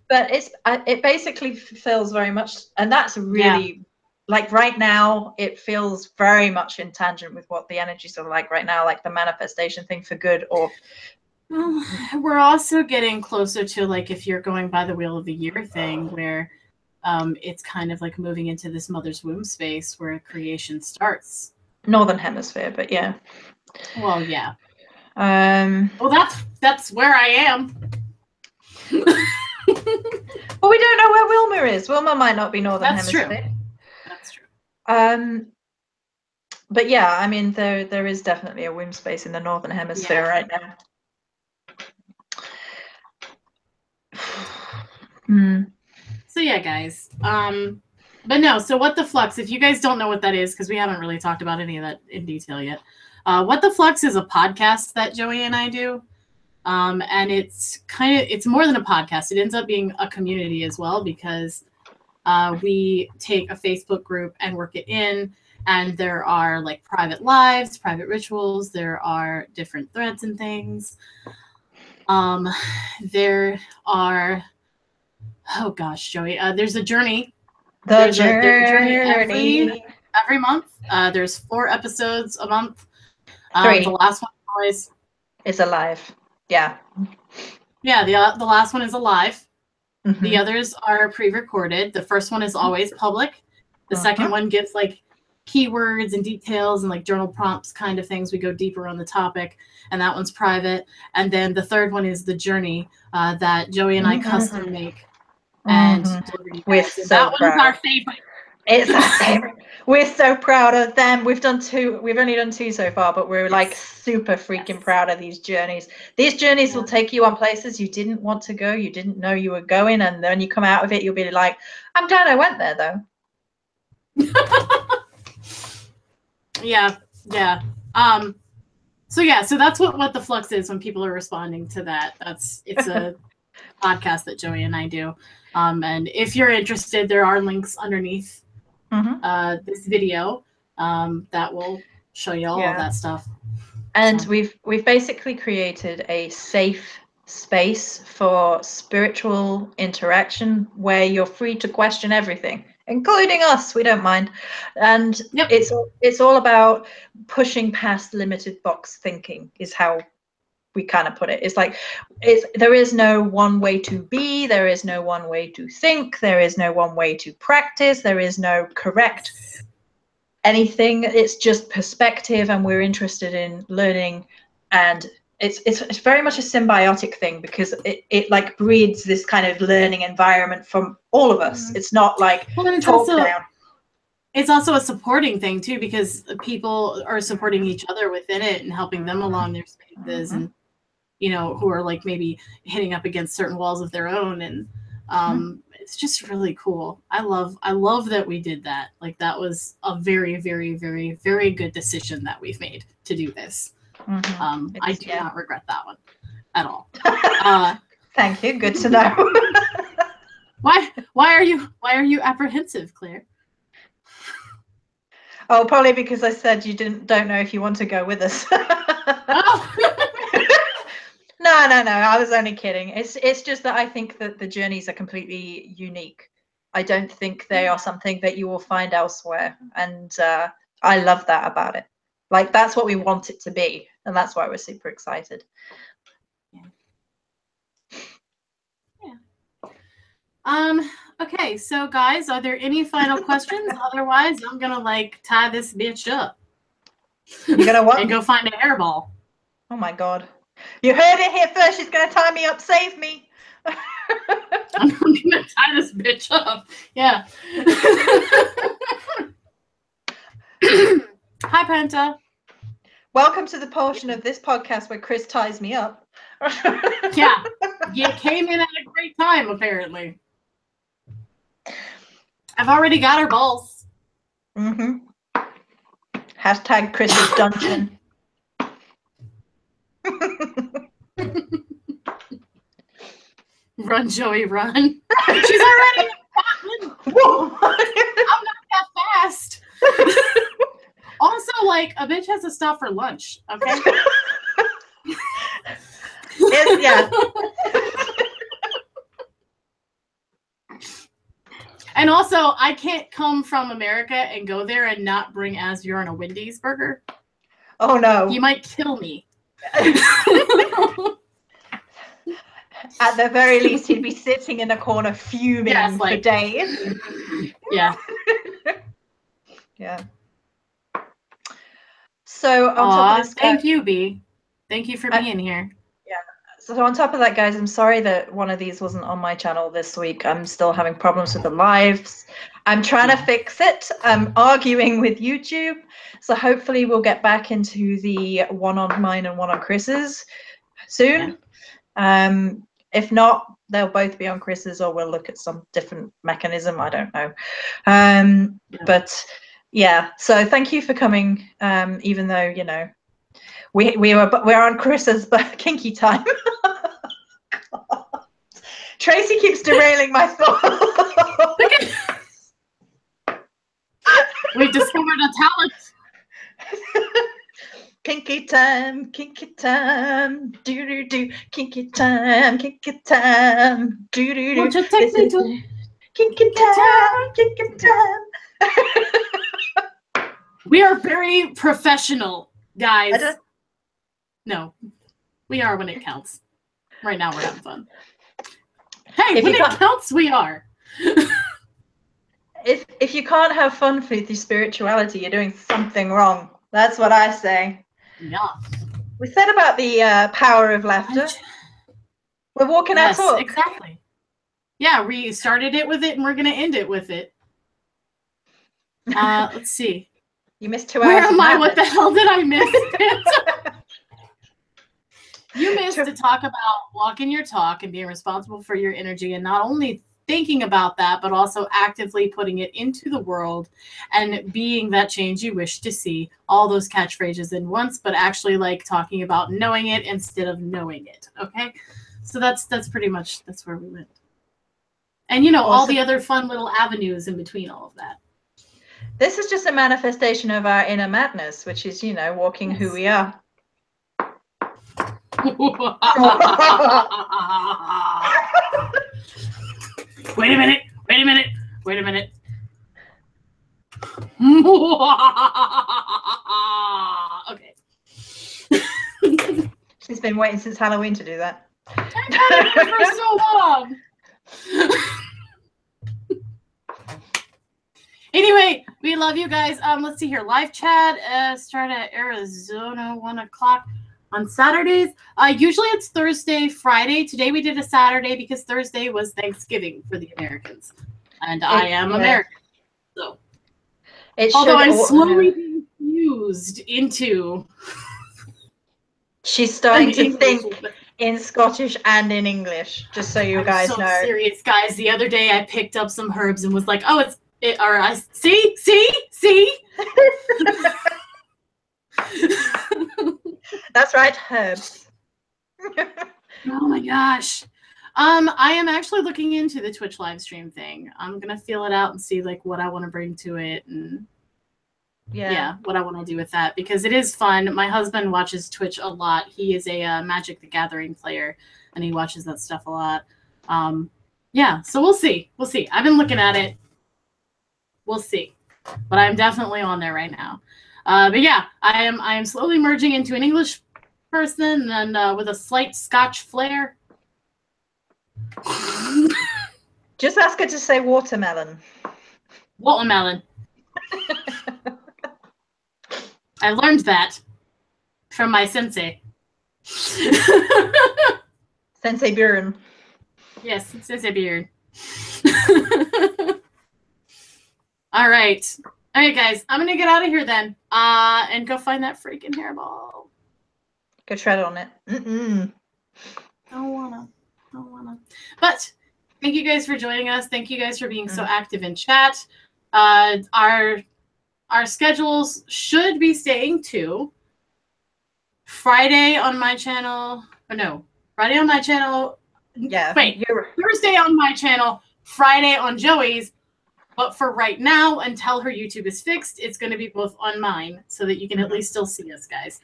But it basically feels very much, and that's really like right now it feels very much in tangent with what the energies are like right now, like the manifestation thing for good. Or well, we're also getting closer to, like, if you're going by the wheel of the year thing, where it's kind of like moving into this mother's womb space where creation starts. Northern hemisphere, but yeah. Well, yeah. Well, that's where I am. Well, we don't know where Wilma is. Wilma might not be Northern Hemisphere. True. That's true. But yeah, I mean, there is definitely a womb space in the Northern Hemisphere right now. So yeah, guys. But no, so What the FLUX, if you guys don't know what that is, because we haven't really talked about any of that in detail yet. What the FLUX is a podcast that Joey and I do. And it's more than a podcast. It ends up being a community as well, because we take a Facebook group and work it in, and there are like private lives, private rituals. There are different threads and things. There are, oh gosh, Joey, there's a journey. There's a journey every month. There's 4 episodes a month. 3. The last one always is alive. Yeah. Yeah, the last one is alive. The others are pre-recorded. The first one is always public. The second one gives like keywords and details and like journal prompts kind of things. We go deeper on the topic, and that one's private. And then the third one is the journey that Joey and I custom make and deliver to you We're guys. And so that proud. one's our favorite. It's our favorite. We're so proud of them. We've done 2. We've only done 2 so far, but we're like super freaking proud of these journeys. These journeys will take you on places you didn't want to go, you didn't know you were going, and then you come out of it, you'll be like, I'm glad I went there though. Yeah. So that's what the Flux is when people are responding to that. It's a podcast that Joey and I do. And if you're interested, there are links underneath this video that will show you all of that stuff. And we've basically created a safe space for spiritual interaction where you're free to question everything, including us. We don't mind. And it's all about pushing past limited box thinking is how we kind of put it. It's like there is no one way to be, there is no one way to think, there is no one way to practice, there is no correct anything. It's just perspective, and we're interested in learning, and it's very much a symbiotic thing because it like breeds this kind of learning environment from all of us. It's not like top down. It's also a supporting thing too, because people are supporting each other within it and helping them along their spaces, and who are like maybe hitting up against certain walls of their own, and it's just really cool. I love that we did that. Like that was a very, very, very, very good decision that we've made to do this. I do not regret that one at all. Thank you. Good to know. Why are you apprehensive, Claire? Oh, probably because I said you don't know if you want to go with us. Oh. No. I was only kidding. It's just that I think that the journeys are completely unique. I don't think they are something that you will find elsewhere, and I love that about it. Like that's what we want it to be, and that's why we're super excited. Okay, so guys, are there any final questions? Otherwise, I'm gonna like tie this bitch up. You're gonna what? And go find a hairball. Oh my god. You heard it here first. She's going to tie me up. Save me. I'm going to tie this bitch up. Yeah. Hi, Penta. Welcome to the portion of this podcast where Cris ties me up. Yeah. You came in at a great time, apparently. I've already got her balls. Hashtag Chris's dungeon. Run, Joey, run. She's already in Whoa. I'm not that fast. Also, like, a bitch has to stop for lunch, okay? Yeah. And also, I can't come from America and go there and not bring Ashburn a Wendy's burger. Oh, no. You might kill me. At the very least, he'd be sitting in a corner fuming for days. Yeah. Yeah. So on top of this, thank you, B. Thank you for being here. Yeah. So on top of that, guys, I'm sorry that one of these wasn't on my channel this week. I'm still having problems with the lives. I'm trying to fix it. I'm arguing with YouTube. So hopefully we'll get back into the one on mine and one on Chris's soon. Yeah. If not, they'll both be on Chris's, or we'll look at some different mechanism. I don't know. But yeah, so thank you for coming. Even though we're on Chris's kinky time. Tracy keeps derailing my thought. We've discovered a talent. Kinky time, do do do, kinky time, do do do. Won't you take me to kinky time? We are very professional, guys. No, we are when it counts. Right now, we're having fun. Hey, when it counts, we are. if you can't have fun with your spirituality, you're doing something wrong. That's what I say. Yeah. We said about the power of laughter. We're walking our talk. Exactly. Yeah, we started it with it, and we're going to end it with it. Let's see. You missed 2 hours. Where am I? What the hell did I miss? You missed to talk about walking your talk and being responsible for your energy, and not only thinking about that, but also actively putting it into the world and being that change you wish to see. All those catchphrases in once, but actually like talking about knowing it instead of knowing it. Okay, so that's pretty much that's where we went. And you know, awesome. All the other fun little avenues in between all of that. This is just a manifestation of our inner madness, which is, you know, walking who we are. Wait a minute. Okay. She's been waiting since Halloween to do that. I've had it for so long. Anyway, we love you guys. Let's see here. Live chat start at Arizona 1 o'clock on Saturdays. Usually it's Thursday, Friday. Today we did a Saturday because Thursday was Thanksgiving for the Americans, and I am American. So, although I'm slowly being fused into. She's starting to think in Scottish and in English. Just so you guys know. I'm so serious, guys. The other day I picked up some herbs and was like, "Oh, see." That's right, herbs. Oh my gosh. I am actually looking into the Twitch live stream thing. I'm gonna feel it out and see like what I want to bring to it and what I want to do with that, because it is fun. My husband watches Twitch a lot. He is a Magic the Gathering player, and he watches that stuff a lot. So we'll see. I've been looking at it. We'll see, but I'm definitely on there right now. But yeah, I am slowly merging into an English person and with a slight Scotch flair. Just ask her to say watermelon. Watermelon. I learned that from my sensei. Sensei Bjorn. Yes, Sensei Bjorn. All right, guys. I'm gonna get out of here then, and go find that freaking hairball. Go tread on it. Don't wanna. But thank you guys for joining us. Thank you guys for being so active in chat. Our schedules should be staying to Friday on my channel. Or no, Friday on my channel. Yeah. Wait, Thursday on my channel, Friday on Joey's. But for right now, until her YouTube is fixed, it's going to be both on mine, so that you can at least still see us, guys.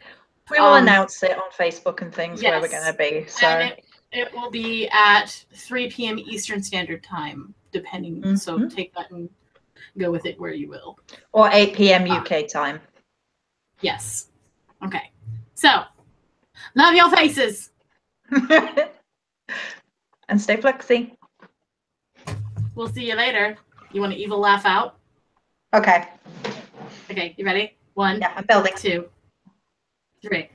We will announce it on Facebook and things where we're going to be. So and it will be at 3 p.m. Eastern Standard Time, depending. So take that and go with it where you will. Or 8 p.m. UK time. Yes. Okay. So, love your faces. And stay fluxy. We'll see you later. You want to evil laugh out? Okay. Okay, you ready? 1, yeah, I'm building. 2, 3.